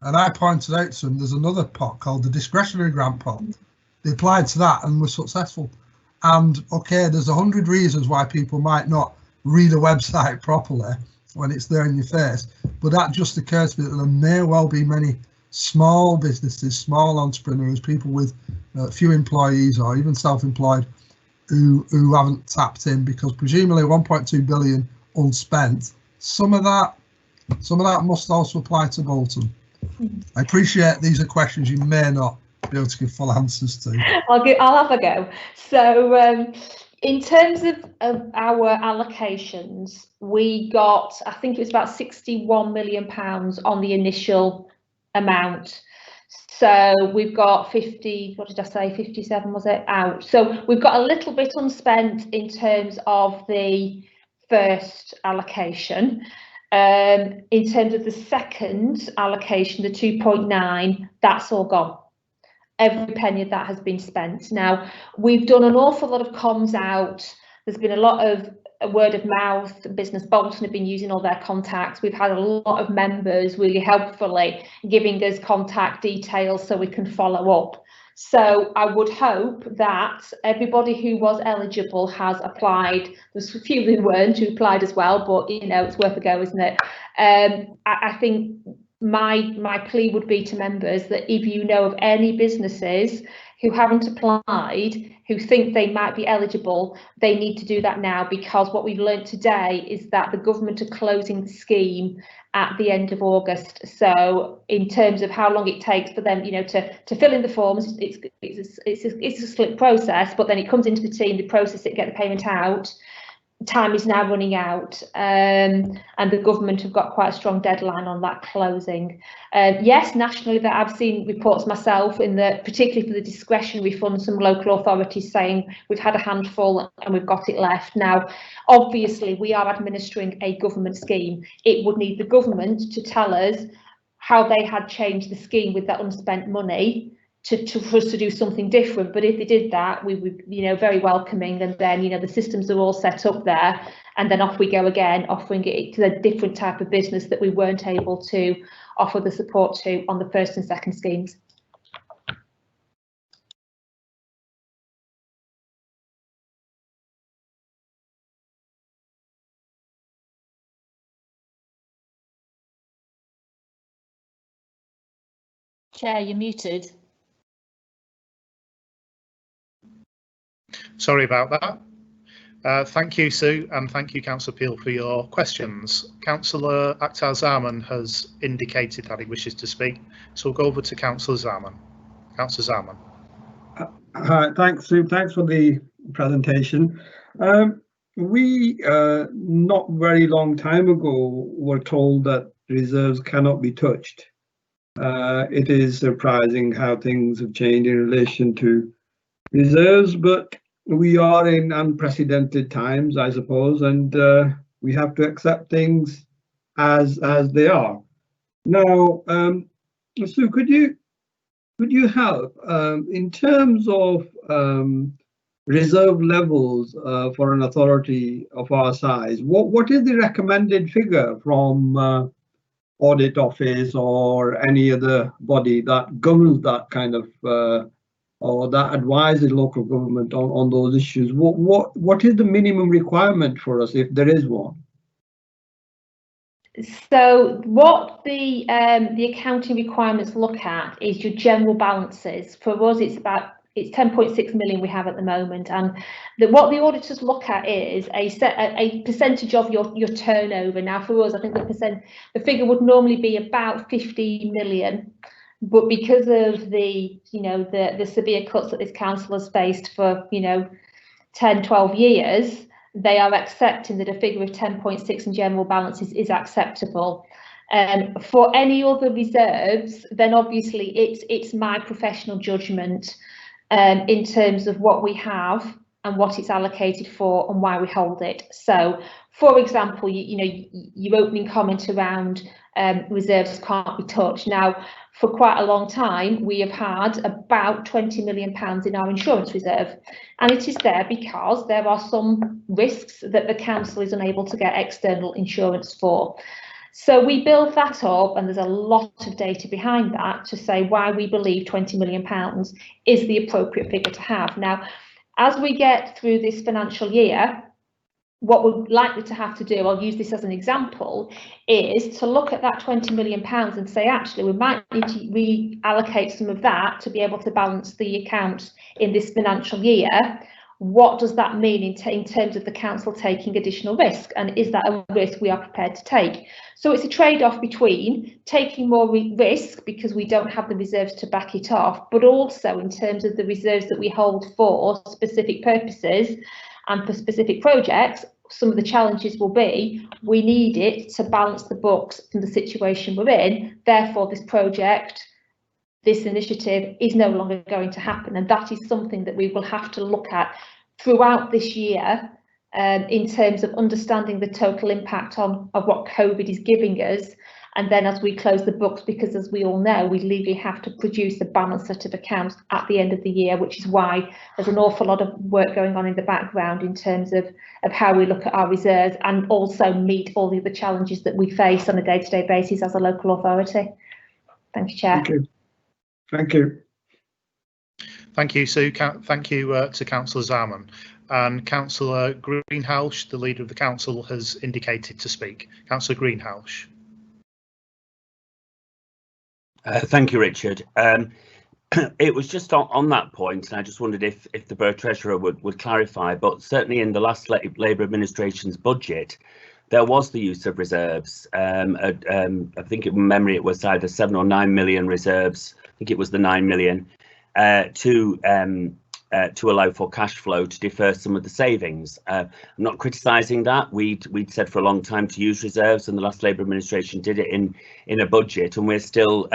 and I pointed out to them there's another pot called the discretionary grant pot. They applied to that and were successful. And okay, there's 100 reasons why people might not read a website properly when it's there in your face, but that just occurs to me that there may well be many small businesses, small entrepreneurs, people with few employees or even self-employed who haven't tapped in, because presumably 1.2 billion unspent, some of that must also apply to Bolton. I appreciate these are questions you may not be able to give full answers to. I'll have a go. So in terms of our allocations, we got, I think it was about £61 million on the initial amount. So we've got 50, what did I say, 57 was it, out. So we've got a little bit unspent in terms of the first allocation. In terms of the second allocation, the 2.9, that's all gone. Every penny of that has been spent. Now, we've done an awful lot of comms out. There's been a lot of word of mouth. Business Bolton have been using all their contacts. We've had a lot of members really helpfully giving us contact details so we can follow up. So I would hope that everybody who was eligible has applied. There's a few who weren't who applied as well, but you know, it's worth a go, isn't it? I think my plea would be to members that if you know of any businesses who haven't applied, who think they might be eligible, they need to do that now, because what we've learned today is that the government are closing the scheme at the end of August. So in terms of how long it takes for them, you know, to fill in the forms, it's a slick process, but then it comes into the team, they process it, get the payment out. Time is now running out, and the government have got quite a strong deadline on that closing. Yes, nationally, that I've seen reports myself in the, particularly for the discretionary funds, some local authorities saying we've had a handful and we've got it left. Now, obviously, we are administering a government scheme. It would need the government to tell us how they had changed the scheme with that unspent money for us to do something different. But if they did that, we would, you know, very welcoming, and then, you know, the systems are all set up there, and then off we go again, offering it to a different type of business that we weren't able to offer the support to on the first and second schemes. Chair, you're muted. Sorry about that. Thank you, Sue, and thank you, Councillor Peel, for your questions. Councillor Akhtar Zaman has indicated that he wishes to speak, so we'll go over to Councillor Zaman. Councillor Zaman. Hi, thanks, Sue. Thanks for the presentation. We, not very long time ago, were told that reserves cannot be touched. It is surprising how things have changed in relation to reserves, but we are in unprecedented times, I suppose, and we have to accept things as they are. Now, Sue, could you help in terms of reserve levels for an authority of our size? What is the recommended figure from Audit Office or any other body that governs that kind of or that advises local government on those issues? What is the minimum requirement for us, if there is one? So what the accounting requirements look at is your general balances. For us, it's 10.6 million we have at the moment, and what the auditors look at is a percentage of your turnover. Now, for us, I think the figure would normally be about 15 million. But because of the severe cuts that this council has faced for 10, 12 years, they are accepting that a figure of 10.6 in general balances is acceptable. For any other reserves, then obviously it's my professional judgment in terms of what we have and what it's allocated for and why we hold it. So, for example, your opening comment around reserves can't be touched. Now, for quite a long time, we have had about £20 million in our insurance reserve, and it is there because there are some risks that the council is unable to get external insurance for. So we build that up, and there's a lot of data behind that to say why we believe £20 million is the appropriate figure to have. Now, as we get through this financial year, what we're likely to have to do, I'll use this as an example, is to look at that £20 million and say, actually, we might need to reallocate some of that to be able to balance the accounts in this financial year. What does that mean in terms of the council taking additional risk, and is that a risk we are prepared to take? So it's a trade-off between taking more risk because we don't have the reserves to back it off, but also in terms of the reserves that we hold for specific purposes and for specific projects. Some of the challenges will be we need it to balance the books from the situation we're in. Therefore, this project, this initiative is no longer going to happen, and that is something that we will have to look at throughout this year in terms of understanding the total impact of what COVID is giving us. And then as we close the books, because as we all know, we legally have to produce a balanced set of accounts at the end of the year, which is why there's an awful lot of work going on in the background in terms of how we look at our reserves and also meet all the other challenges that we face on a day-to-day basis as a local authority. Thank you, Chair. Thank you. Thank you. Thank you, Sue. Thank you to Councillor Zaman. And Councillor Greenhalgh, the leader of the council, has indicated to speak. Councillor Greenhalgh. Thank you, Richard. It was just on that point, and I just wondered if the Borough Treasurer would clarify, but certainly in the last Labour administration's budget, there was the use of reserves. I think in memory it was either 7 or 9 million reserves. I think it was the 9 million to allow for cash flow to defer some of the savings. I'm not criticising that. We'd said for a long time to use reserves, and the last Labour administration did it in a budget, and we're still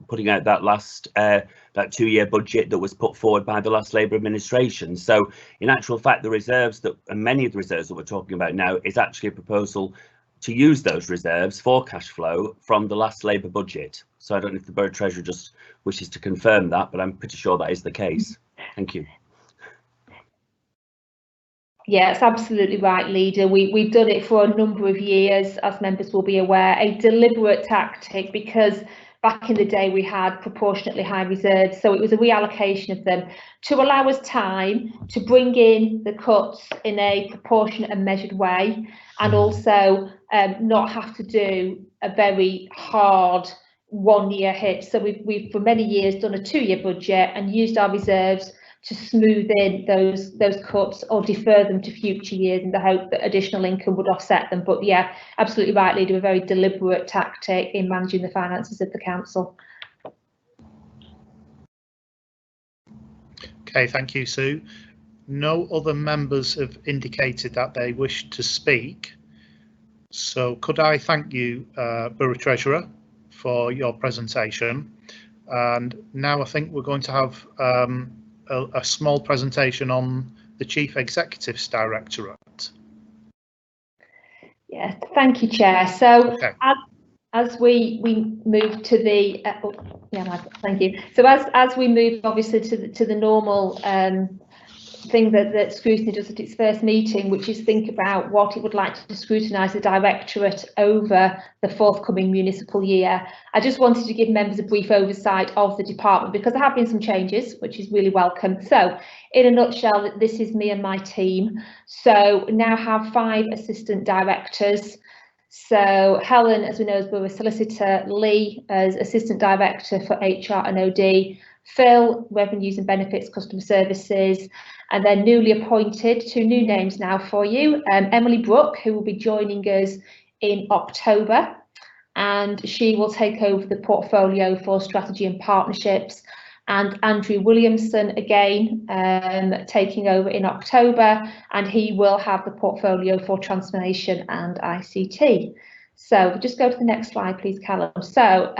putting out that last that 2-year budget that was put forward by the last Labour administration. So in actual fact, the reserves and many of the reserves that we're talking about now is actually a proposal to use those reserves for cash flow from the last Labour budget. So I don't know if the Borough Treasurer just wishes to confirm that, but I'm pretty sure that is the case. Thank you. Yeah, it's absolutely right, Leader. We've done it for a number of years, as members will be aware, a deliberate tactic, because back in the day we had proportionately high reserves, so it was a reallocation of them to allow us time to bring in the cuts in a proportionate and measured way, and also not have to do a very hard 1-year hit. So we've for many years done a 2-year budget and used our reserves to smooth in those cuts or defer them to future years in the hope that additional income would offset them. But yeah, absolutely right, Leader, a very deliberate tactic in managing the finances of the council. Okay, thank you, Sue. No other members have indicated that they wish to speak. So could I thank you, Borough Treasurer, for your presentation. And now I think we're going to have a small presentation on the Chief Executive's Directorate. Yeah, thank you, Chair. So okay. as we move to the thank you. So as we move obviously to the normal thing that Scrutiny does at its first meeting, which is think about what it would like to scrutinise the Directorate over the forthcoming municipal year. I just wanted to give members a brief oversight of the department because there have been some changes, which is really welcome. So in a nutshell, this is me and my team. So we now have 5 assistant directors. So Helen, as we know, is Borough Solicitor, Lee as Assistant Director for HR and OD, Phil, Revenues and Benefits, Customer Services, and then newly appointed 2 new names now for you, Emily Brooke, who will be joining us in October, and she will take over the portfolio for strategy and partnerships, and Andrew Williamson again taking over in October, and he will have the portfolio for transformation and ICT. So just go to the next slide, please, Callum. So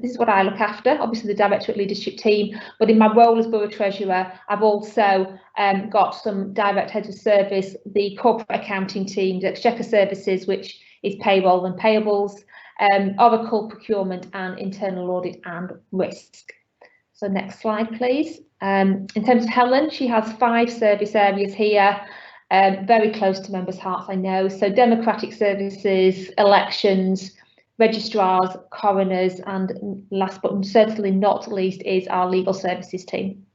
this is what I look after, obviously the Directorate Leadership team, but in my role as Borough Treasurer, I've also got some direct heads of service, the corporate accounting team, the Exchequer Services, which is payroll and payables, Oracle procurement and internal audit and risk. So next slide, please. In terms of Helen, she has 5 service areas here. Very close to members' hearts, I know. So democratic services, elections, registrars, coroners, and last but certainly not least is our legal services team.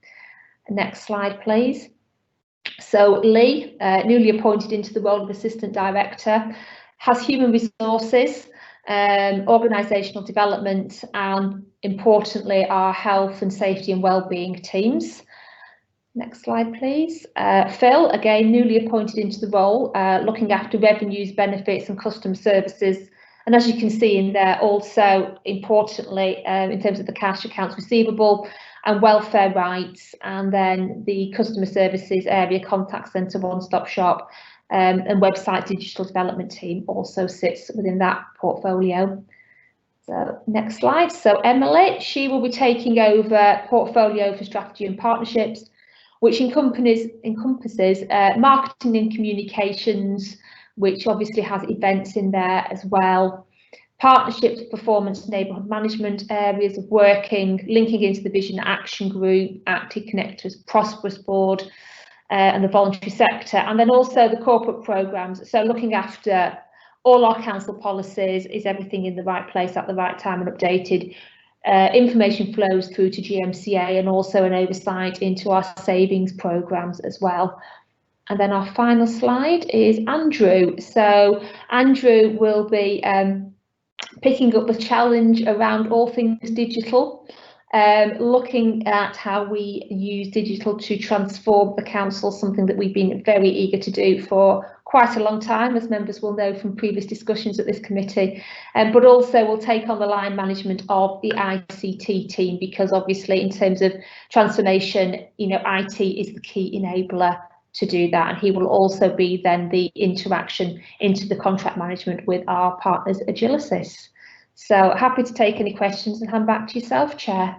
Next slide, please. So Lee, newly appointed into the role of Assistant Director, has human resources, organisational development, and importantly, our health and safety and wellbeing teams. Next slide, please. Phil, again, newly appointed into the role, looking after revenues, benefits and customer services. And as you can see in there, also importantly, in terms of the cash accounts receivable and welfare rights, and then the customer services area, contact centre, one-stop shop, and website digital development team also sits within that portfolio. So next slide. So Emily, she will be taking over portfolio for strategy and partnerships, which encompasses marketing and communications, which obviously has events in there as well, partnerships, performance, neighbourhood management, areas of working, linking into the Vision Action Group, Active Connectors, Prosperous Board, and the Voluntary Sector, and then also the corporate programmes, so looking after all our council policies, is everything in the right place at the right time and updated. Information flows through to GMCA and also an oversight into our savings programmes as well. And then our final slide is Andrew. So Andrew will be picking up the challenge around all things digital, looking at how we use digital to transform the council, something that we've been very eager to do for quite a long time, as members will know from previous discussions at this committee, but also will take on the line management of the ICT team, because obviously in terms of transformation, you know, IT is the key enabler to do that, and he will also be then the interaction into the contract management with our partners Agilicis. So happy to take any questions and hand back to yourself, Chair.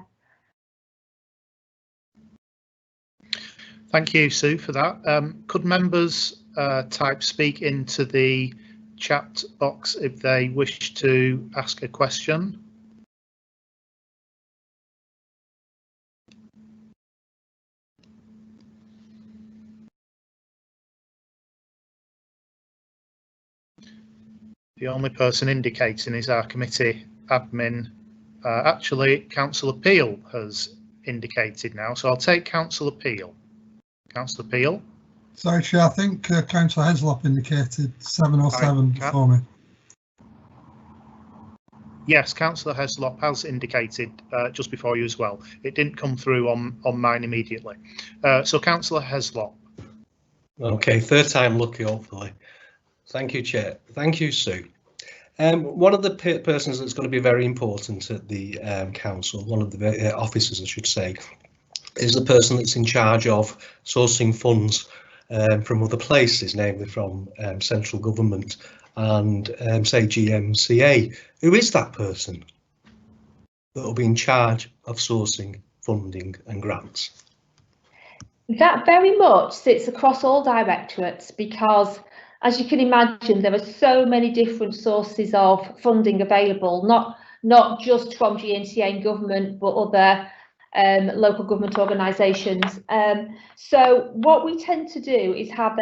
Thank you, Sue, for that. Could members type speak into the chat box if they wish to ask a question? The only person indicating is our committee admin. Actually, Councillor Peel has indicated now, so I'll take Councillor Peel. Councillor Peel. Sorry, Chair, I think Councillor Heslop indicated 707 before me. Yes, Councillor Heslop has indicated just before you as well. It didn't come through on mine immediately. So Councillor Heslop. Okay, third time lucky, hopefully. Thank you, Chair. Thank you, Sue. One of the persons that's going to be very important at the council, one of the officers, I should say, is the person that's in charge of sourcing funds from other places, namely from central government and say GMCA. Who is that person that will be in charge of sourcing funding and grants? That very much sits across all directorates, because as you can imagine, there are so many different sources of funding available, not just from GMCA and government, but other local government organisations. So what we tend to do is have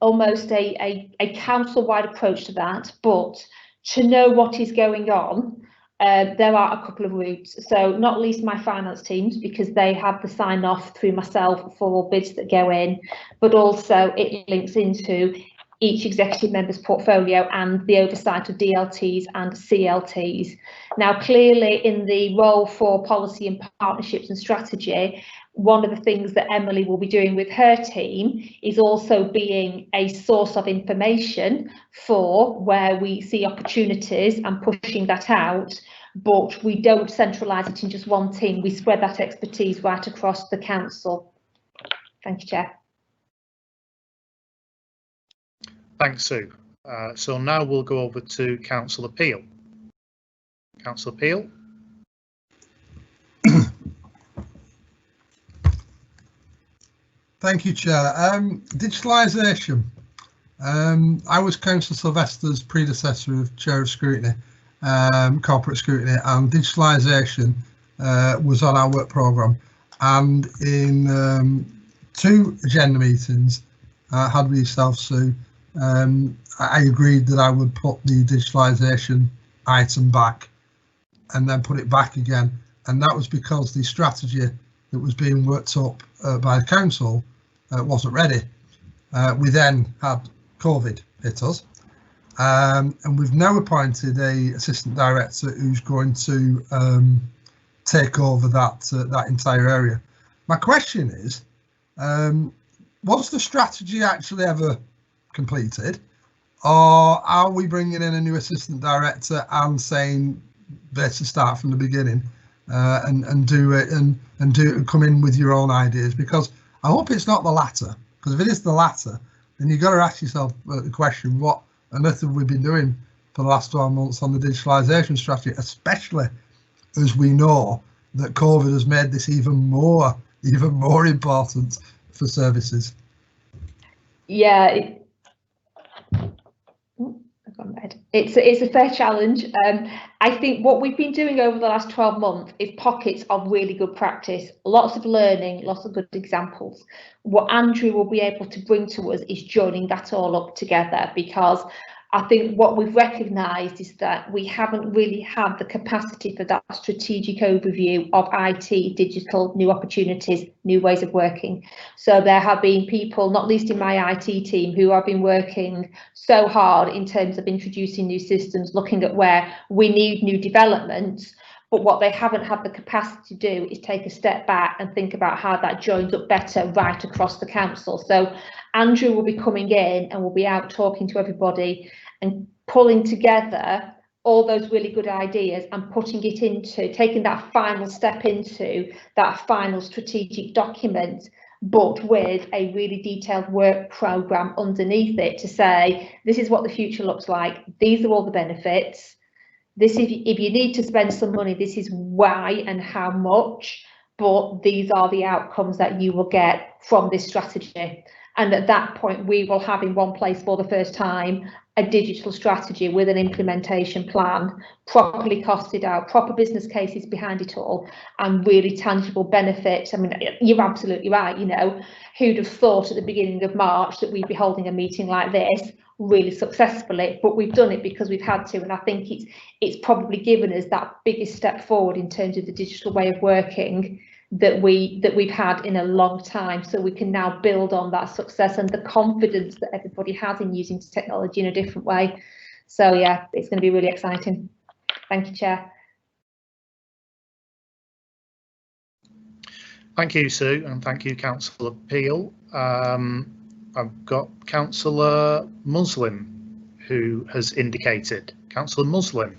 almost a council-wide approach to that, but to know what is going on, there are a couple of routes. So not least my finance teams, because they have the sign off through myself for all bids that go in, but also it links into each executive member's portfolio and the oversight of DLTs and CLTs. Now, clearly in the role for policy and partnerships and strategy, one of the things that Emily will be doing with her team is also being a source of information for where we see opportunities and pushing that out, but we don't centralise it in just one team. We spread that expertise right across the council. Thank you, Chair. Thanks, Sue. So now we'll go over to Councillor Peel. Councillor Peel. Thank you, Chair. Digitalisation. I was Councillor Sylvester's predecessor of Chair of Scrutiny, Corporate Scrutiny, and digitalisation was on our work programme. And in 2 agenda meetings I had with yourself, Sue, I agreed that I would put the digitalisation item back and then put it back again. And that was because the strategy that was being worked up by the council wasn't ready. We then had COVID hit us, and we've now appointed a assistant director who's going to take over that entire area. My question is, was the strategy actually ever completed, or are we bringing in a new assistant director and saying let's start from the beginning and do it and come in with your own ideas? Because I hope it's not the latter, because if it is the latter, then you've got to ask yourself the question, what on earth have we been doing for the last 12 months on the digitalisation strategy, especially as we know that COVID has made this even more even more important for services. Yeah, it's a fair challenge. I think what we've been doing over the last 12 months is pockets of really good practice, lots of learning, lots of good examples. What Andrew will be able to bring to us is joining that all up together, because I think what we've recognised is that we haven't really had the capacity for that strategic overview of IT, digital, new opportunities, new ways of working. So there have been people, not least in my IT team, who have been working so hard in terms of introducing new systems, looking at where we need new developments. But what they haven't had the capacity to do is take a step back and think about how that joins up better right across the council. So Andrew will be coming in and will be out talking to everybody and pulling together all those really good ideas and putting it into, taking that final step into that final strategic document, but with a really detailed work programme underneath it to say, this is what the future looks like, these are all the benefits. This is, if you need to spend some money, this is why and how much, but these are the outcomes that you will get from this strategy. And at that point, we will have in one place for the first time a digital strategy with an implementation plan, properly costed out, proper business cases behind it all, and really tangible benefits. I mean, you're absolutely right. You know, who'd have thought at the beginning of March that we'd be holding a meeting like this really successfully, but we've done it because we've had to, and I think it's probably given us that biggest step forward in terms of the digital way of working that we've had in a long time, so we can now build on that success and the confidence that everybody has in using technology in a different way. So yeah, it's going to be really exciting. Thank you, Chair. Thank you, Sue, and thank you, Councillor Peel. I've got Councillor Muslim, who has indicated. Councillor Muslim.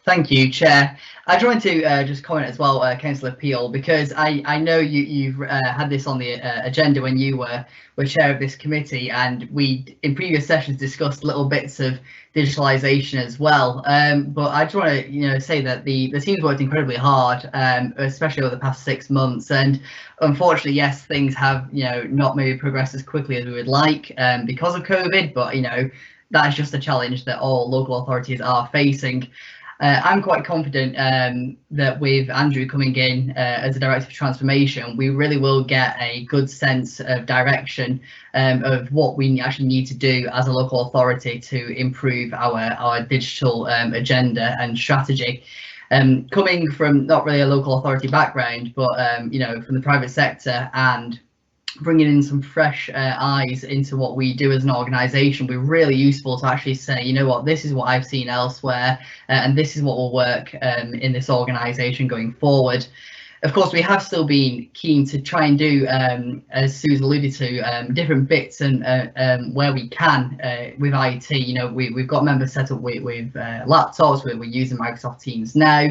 Thank you, Chair. I just wanted to just comment as well, Councillor Peel, because I know you've had this on the agenda when you were chair of this committee, and we in previous sessions discussed little bits of digitalisation as well. But I just want to say that the team's worked incredibly hard, especially over the past 6 months, and unfortunately, yes, things have not maybe progressed as quickly as we would like because of COVID, but that is just a challenge that all local authorities are facing. I'm quite confident that with Andrew coming in as a Director for Transformation, we really will get a good sense of direction of what we actually need to do as a local authority to improve our digital agenda and strategy. Coming from not really a local authority background, but from the private sector and bringing in some fresh eyes into what we do as an organisation, we're really useful to actually say, you know what, this is what I've seen elsewhere, and this is what will work in this organisation going forward. Of course, we have still been keen to try and do, as Sue's alluded to, different bits and where we can with IT. We've got members set up with laptops, we're using Microsoft Teams now,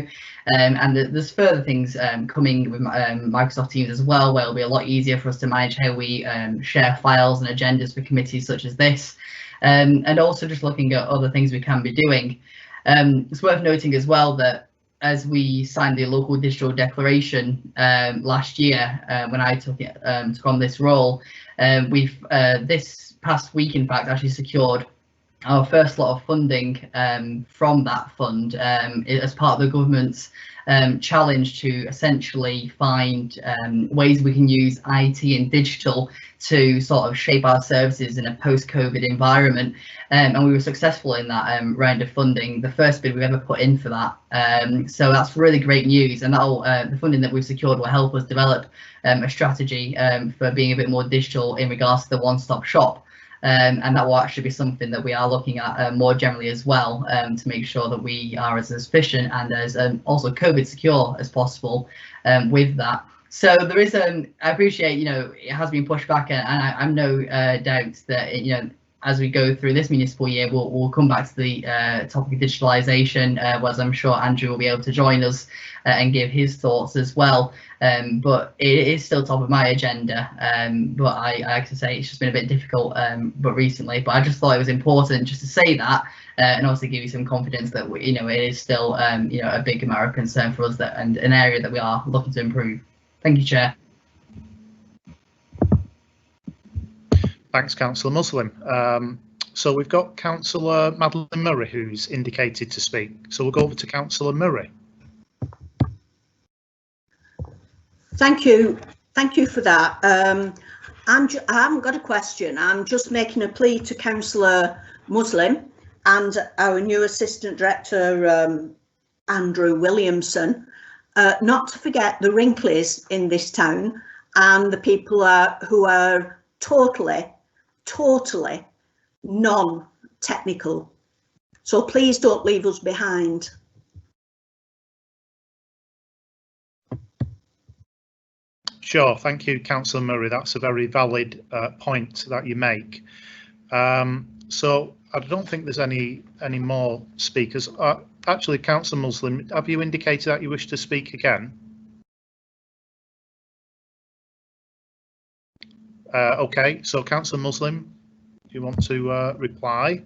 and there's further things coming with Microsoft Teams as well, where it'll be a lot easier for us to manage how we share files and agendas for committees such as this, and also just looking at other things we can be doing. It's worth noting as well that as we signed the local digital declaration last year, when I took on this role, we've this past week, in fact, actually secured our first lot of funding from that fund as part of the government's challenge to essentially find ways we can use IT and digital to sort of shape our services in a post-COVID environment, and we were successful in that round of funding, the first bid we've ever put in for that. So that's really great news, and that'll the funding that we've secured will help us develop a strategy for being a bit more digital in regards to the one-stop shop. And that will actually be something that we are looking at more generally as well, to make sure that we are as efficient and as also COVID secure as possible with that. So there is I appreciate it has been pushed back, and I'm no doubt that as we go through this municipal year, we'll come back to the topic of digitalisation, whereas I'm sure Andrew will be able to join us and give his thoughts as well. But it is still top of my agenda. But I have to say it's just been a bit difficult, but recently. But I just thought it was important just to say that, and also give you some confidence that it is still a big matter of concern for us, and an area that we are looking to improve. Thank you, Chair. Thanks, Councillor Muslim. So we've got Councillor Madeline Murray who's indicated to speak. So we'll go over to Councillor Murray. Thank you for that. I haven't got a question. I'm just making a plea to Councillor Muslim and our new Assistant Director, Andrew Williamson, not to forget the wrinklies in this town and the people who are totally non-technical. So please don't leave us behind. Sure, thank you, Councillor Murray. That's a very valid point that you make. So I don't think there's any more speakers. Actually, Councillor Muslim, have you indicated that you wish to speak again? Okay, so Councillor Muslim, do you want to reply?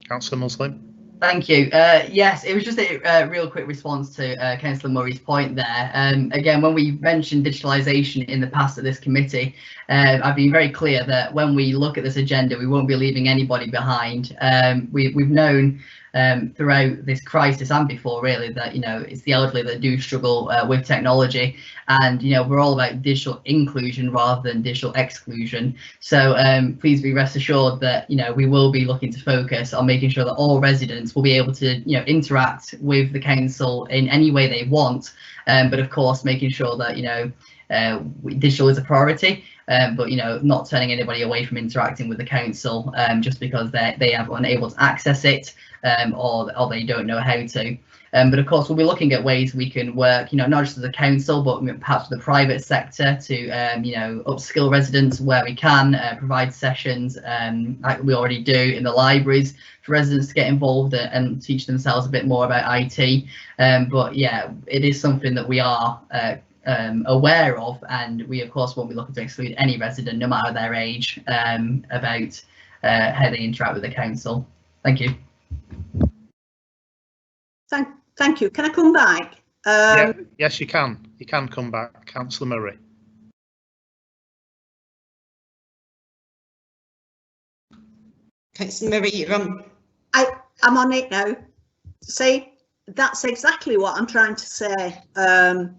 Councillor Muslim. Thank you. Yes, it was just a real quick response to Councillor Murray's point there. Again, when we mentioned digitalisation in the past at this committee, I've been very clear that when we look at this agenda, we won't be leaving anybody behind. We've known throughout this crisis and before, really, that it's the elderly that do struggle with technology, and we're all about digital inclusion rather than digital exclusion. So please be rest assured that we will be looking to focus on making sure that all residents will be able to interact with the council in any way they want, but of course making sure that digital is a priority, but not turning anybody away from interacting with the council just because they are unable to access it, or they don't know how to. But of course, we'll be looking at ways we can work, not just as a council, but perhaps with the private sector to, upskill residents where we can, provide sessions like we already do in the libraries for residents to get involved and teach themselves a bit more about IT. But yeah, it is something that we are aware of, and we of course won't be looking to exclude any resident, no matter their age, about how they interact with the council. Thank you. Thank you. Can I come back? Yeah, yes, you can. You can come back, Councillor Murray. Councillor Murray, you're on. I'm on it now. See, that's exactly what I'm trying to say. And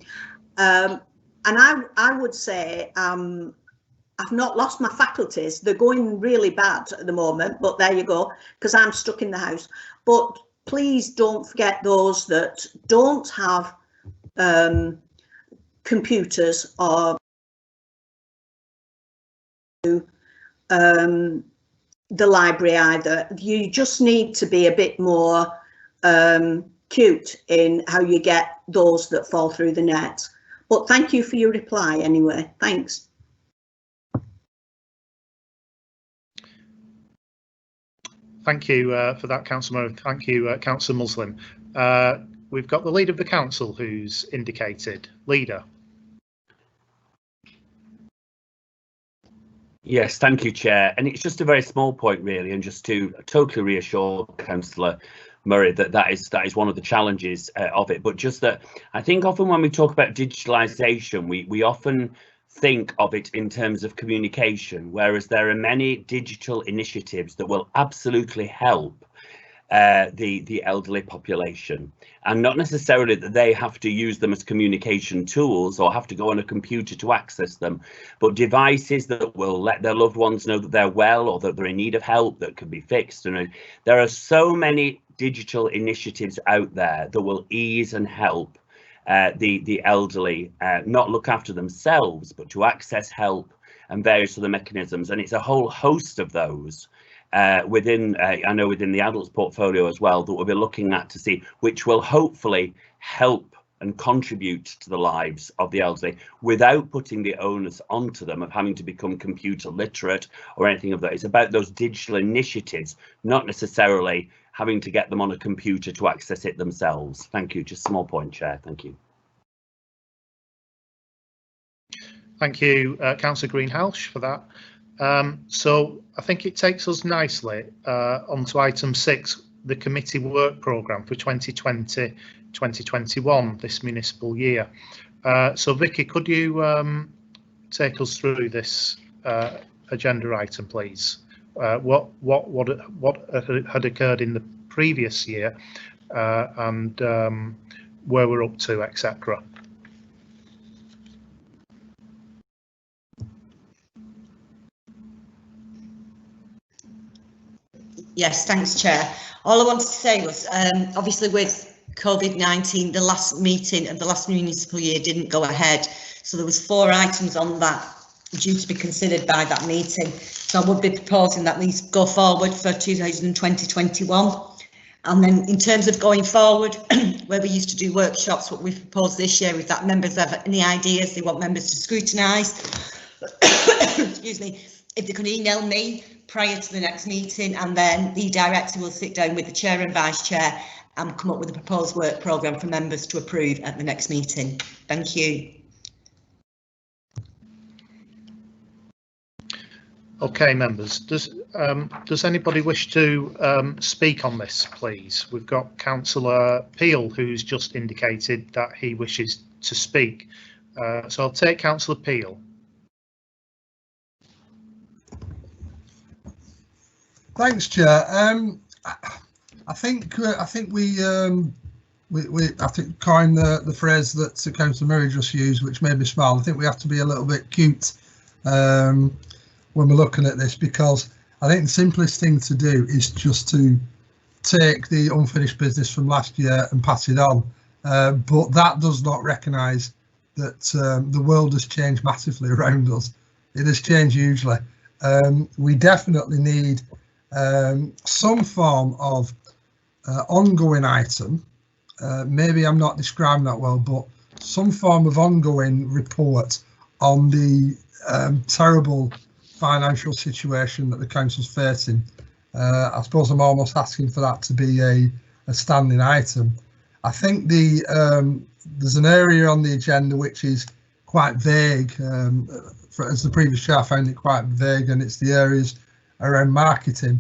I would say I've not lost my faculties. They're going really bad at the moment, but there you go, because I'm stuck in the house. But please don't forget those that don't have computers or the library either. You just need to be a bit more cute in how you get those that fall through the net. But thank you for your reply anyway. Thanks. Thank you for that, Councillor Murray. Thank you, Councillor Muslim. We've got the Leader of the Council who's indicated. Leader. Yes, thank you, Chair. And it's just a very small point, really, and just to totally reassure Councillor Murray that is one of the challenges of it. But just that I think often when we talk about digitalisation, we often think of it in terms of communication, whereas there are many digital initiatives that will absolutely help the elderly population, and not necessarily that they have to use them as communication tools or have to go on a computer to access them, but devices that will let their loved ones know that they're well or that they're in need of help that can be fixed. And there are so many digital initiatives out there that will ease and help the elderly not look after themselves, but to access help and various other mechanisms. And it's a whole host of those within, I know within the adults portfolio as well, that we'll be looking at to see which will hopefully help and contribute to the lives of the elderly without putting the onus onto them of having to become computer literate or anything of that. It's about those digital initiatives, not necessarily having to get them on a computer to access it themselves. Thank you. Just a small point, Chair. Thank you. Thank you, Councillor Greenhalgh, for that. So I think it takes us nicely onto item 6, the committee work programme for 2020-2021, this municipal year. So Vicky, could you take us through this agenda item, please? What had occurred in the previous year and where we're up to, etc. Yes, thanks, Chair. All I wanted to say was, obviously with COVID-19, the last meeting of the last municipal year didn't go ahead. So there was 4 items on that due to be considered by that meeting. So I would be proposing that these go forward for 2020-21. And then in terms of going forward, where we used to do workshops, what we've proposed this year is that members have any ideas they want members to scrutinise. Excuse me, if they can email me prior to the next meeting, and then the director will sit down with the chair and vice chair and come up with a proposed work programme for members to approve at the next meeting. Thank you. Okay, members, does anybody wish to speak on this, please? We've got Councillor Peel, who's just indicated that he wishes to speak. So I'll take Councillor Peel. Thanks, Chair. I think we coined the phrase that Councillor Murray just used, which made me smile. I think we have to be a little bit cute when we're looking at this, because I think the simplest thing to do is just to take the unfinished business from last year and pass it on. But that does not recognise that the world has changed massively around us. It has changed hugely. We definitely need some form of ongoing item. Maybe I'm not describing that well, but some form of ongoing report on the terrible financial situation that the council's facing. I suppose I'm almost asking for that to be a standing item. I think there's an area on the agenda which is quite vague. As the previous chair, I found it quite vague, and it's the areas around marketing.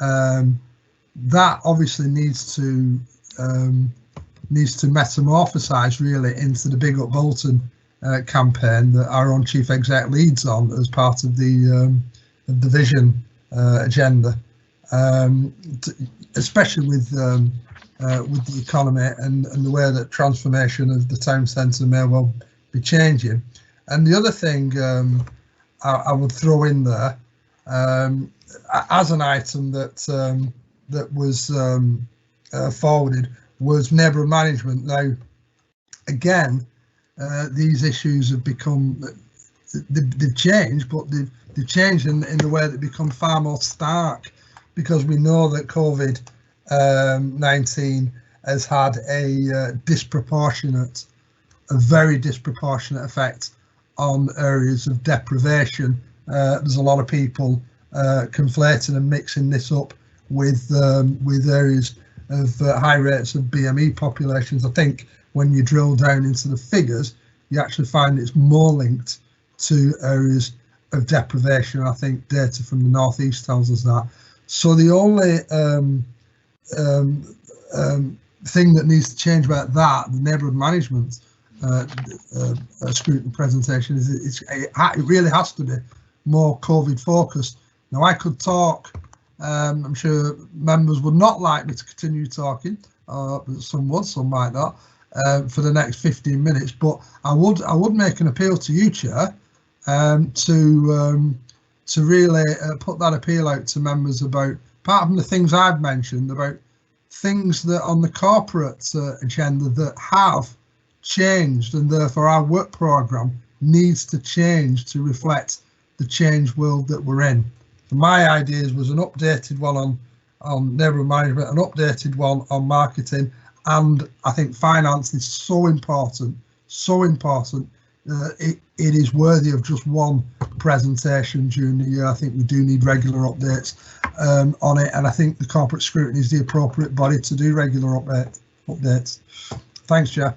That obviously needs to metamorphosize really into the Big Up Bolton campaign that our own chief exec leads on as part of the vision agenda, especially with the economy and the way that transformation of the town centre may well be changing. And the other thing I would throw in there as an item that was forwarded was neighbourhood management. Now, again, these issues have become, they've changed, but they've changed in the way that become far more stark, because we know that COVID-19 has had a very disproportionate effect on areas of deprivation. There's a lot of people conflating and mixing this up with areas of high rates of BME populations. I think when you drill down into the figures, you actually find it's more linked to areas of deprivation. I think data from the Northeast tells us that. So the only thing that needs to change about that, the neighbourhood management scrutiny presentation, is it really has to be more COVID focused. Now, I could talk, I'm sure members would not like me to continue talking, some would, some might not, for the next 15 minutes, but I would make an appeal to you, Chair, to really put that appeal out to members about, apart from the things I've mentioned, about things that on the corporate agenda that have changed, and therefore our work programme needs to change to reflect the changed world that we're in. And my ideas was an updated one on neighbourhood management, an updated one on marketing, And I think finance is so important, so important. It is worthy of just one presentation during the year. I think we do need regular updates on it, and I think the corporate scrutiny is the appropriate body to do regular updates. Thanks, Chair.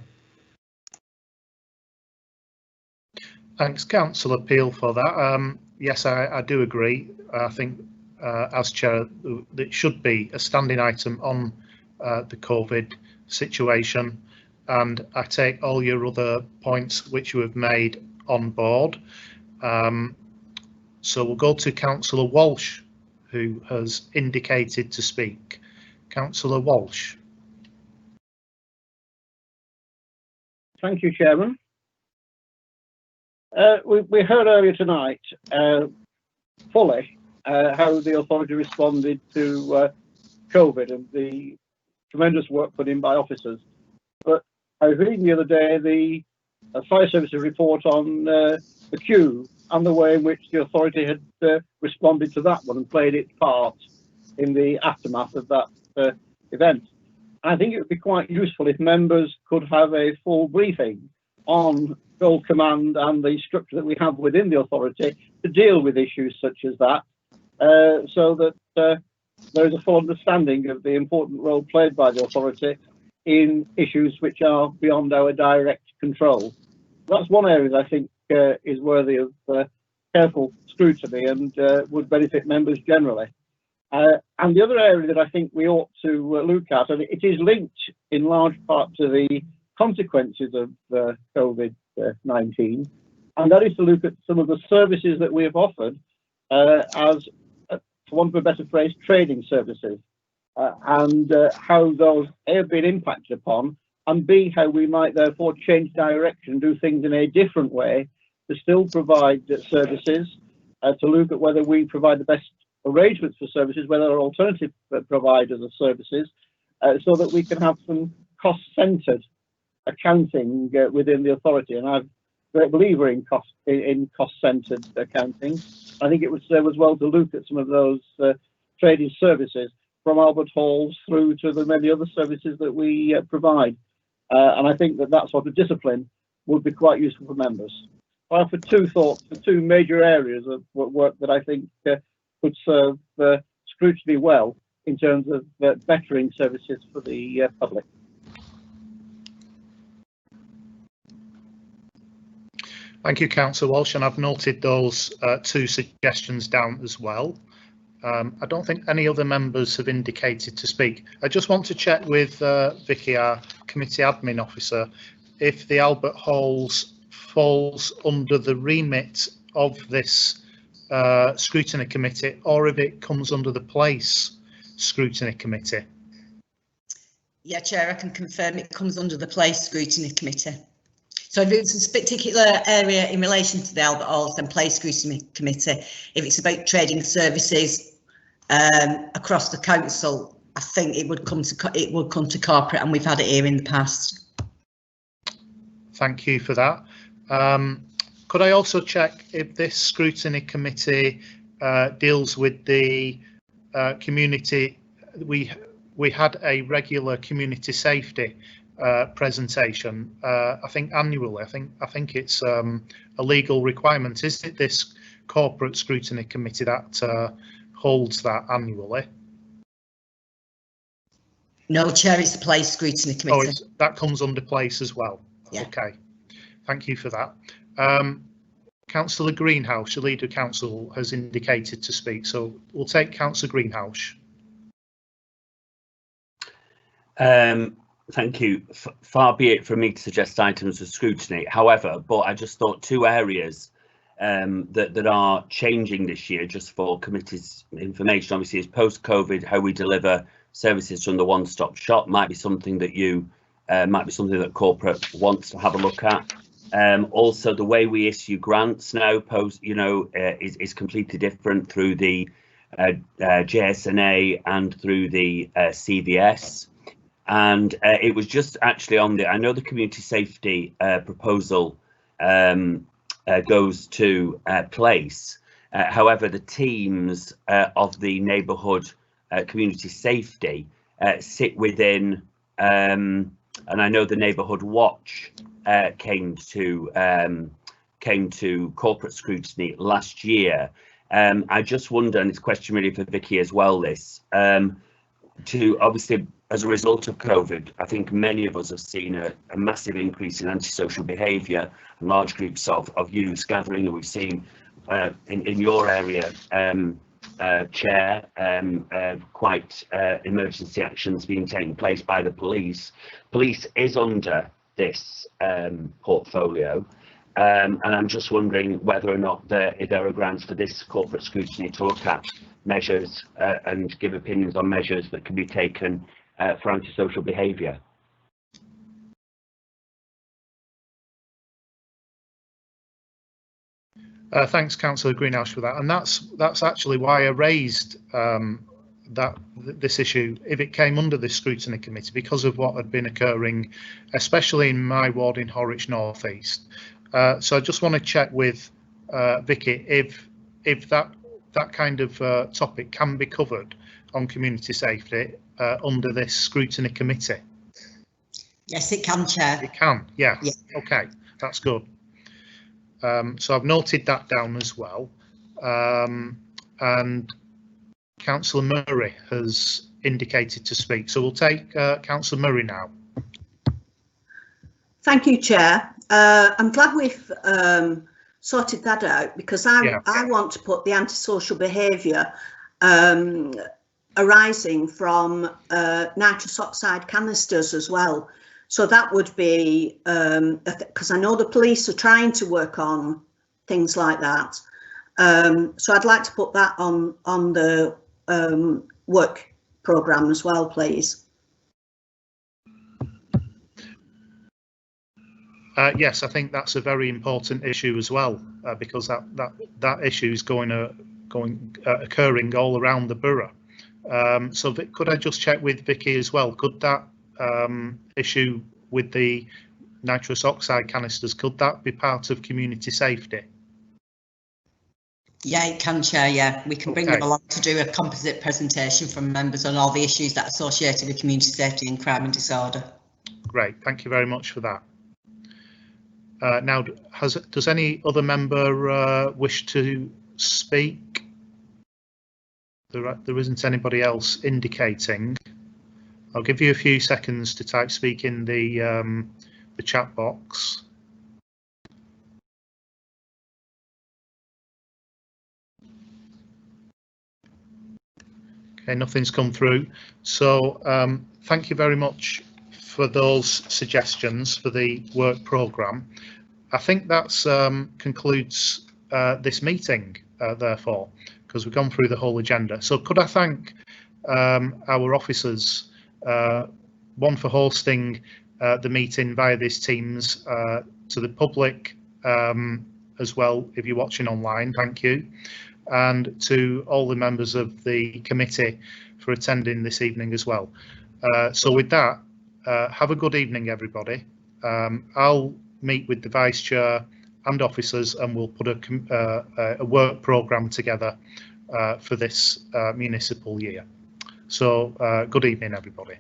Thanks, Councillor Peel, for that. Yes, I do agree. I think, as Chair, it should be a standing item on the COVID situation, and I take all your other points which you have made on board. So we'll go to Councillor Walsh, who has indicated to speak. Councillor Walsh. Thank you, Chairman. We heard earlier tonight fully how the authority responded to COVID and the tremendous work put in by officers. But I was reading the other day the fire services report on the queue and the way in which the authority had responded to that one and played its part in the aftermath of that event. I think it would be quite useful if members could have a full briefing on Gold Command and the structure that we have within the authority to deal with issues such as that, so that there is a full understanding of the important role played by the authority in issues which are beyond our direct control. That's one area that I think is worthy of careful scrutiny and would benefit members generally. And the other area that I think we ought to look at, and it is linked in large part to the consequences of COVID-19, and that is to look at some of the services that we have offered as, for want of a better phrase, trading services, and how those A, have been impacted upon, and B, how we might therefore change direction, do things in a different way to still provide services, to look at whether we provide the best arrangements for services, whether there are alternative providers of services, so that we can have some cost-centred accounting within the authority. And I'm a great believer in cost-centred accounting. I think it would serve as well to look at some of those trading services from Albert Halls through to the many other services that we provide. And I think that sort of discipline would be quite useful for members. I offer two thoughts for two major areas of work that I think could serve scrutiny well in terms of bettering services for the public. Thank you, Councillor Walsh, and I've noted those two suggestions down as well. I don't think any other members have indicated to speak. I just want to check with Vicky, our committee admin officer, if the Albert Halls falls under the remit of this scrutiny committee, or if it comes under the place scrutiny committee. Yeah, Chair, I can confirm it comes under the place scrutiny committee. So if it's a particular area in relation to the Albert Halls, then place scrutiny committee. If it's about trading services across the council, I think it would come to corporate, and we've had it here in the past. Thank you for that. Could I also check if this scrutiny committee deals with the community? We had a regular community safety presentation, I think annually. I think it's a legal requirement. Is it this corporate scrutiny committee that holds that annually? No, Chair, it's the place scrutiny committee. Oh, that comes under place as well. Yeah. Okay, thank you for that. Councillor Greenhouse, the Leader of Council, has indicated to speak, so we'll take Councillor Greenhouse. Thank you. Far be it from me to suggest items of scrutiny. However, but I just thought two areas that are changing this year, just for committee's information, obviously, is post-COVID, how we deliver services from the one-stop shop might be something that might be something that corporate wants to have a look at. Also, the way we issue grants now is completely different through the JSNA and through the CVS. And it was just actually on I know the community safety proposal goes to place. However, the teams of the neighbourhood community safety sit within and I know the Neighbourhood Watch came to corporate scrutiny last year. I just wonder, and it's a question really for Vicky as well, this, to obviously, as a result of COVID, I think many of us have seen a massive increase in antisocial behaviour and large groups of youths gathering, and we've seen in your area, Chair, quite emergency actions being taken place by the police. Police is under this portfolio, and I'm just wondering whether or not there are grounds for this corporate scrutiny to look at measures and give opinions on measures that can be taken for antisocial behaviour. Thanks, Councillor Greenhouse, for that, and that's actually why I raised this issue if it came under this scrutiny committee, because of what had been occurring, especially in my ward in Horwich North East. So I just want to check with Vicky if that kind of topic can be covered on community safety under this scrutiny committee. Yes, it can, Chair. It can, yeah. Okay, that's good. So I've noted that down as well. And Councillor Murray has indicated to speak. So we'll take Councillor Murray now. Thank you, Chair. I'm glad we've sorted that out, because I want to put the antisocial behaviour arising from nitrous oxide canisters as well. So that would be, because I know the police are trying to work on things like that. So I'd like to put that on the work programme as well, please. Yes, I think that's a very important issue as well, because that issue is occurring all around the borough. So could I just check with Vicky as well? Could that issue with the nitrous oxide canisters, could that be part of community safety? Yeah, it can, Chair. Yeah, we can bring them along to do a composite presentation from members on all the issues that are associated with community safety and crime and disorder. Great, thank you very much for that. Now, does any other member wish to speak? There isn't anybody else indicating. I'll give you a few seconds to type speak in the chat box. Okay, nothing's come through. So thank you very much for those suggestions for the work programme. I think that's concludes this meeting, therefore, because we've gone through the whole agenda. So could I thank our officers, one for hosting the meeting via this Teams, to the public as well, if you're watching online, thank you, and to all the members of the committee for attending this evening as well. So with that, have a good evening, everybody. I'll meet with the Vice Chair and officers, and we'll put a work programme together for this municipal year. So good evening, everybody.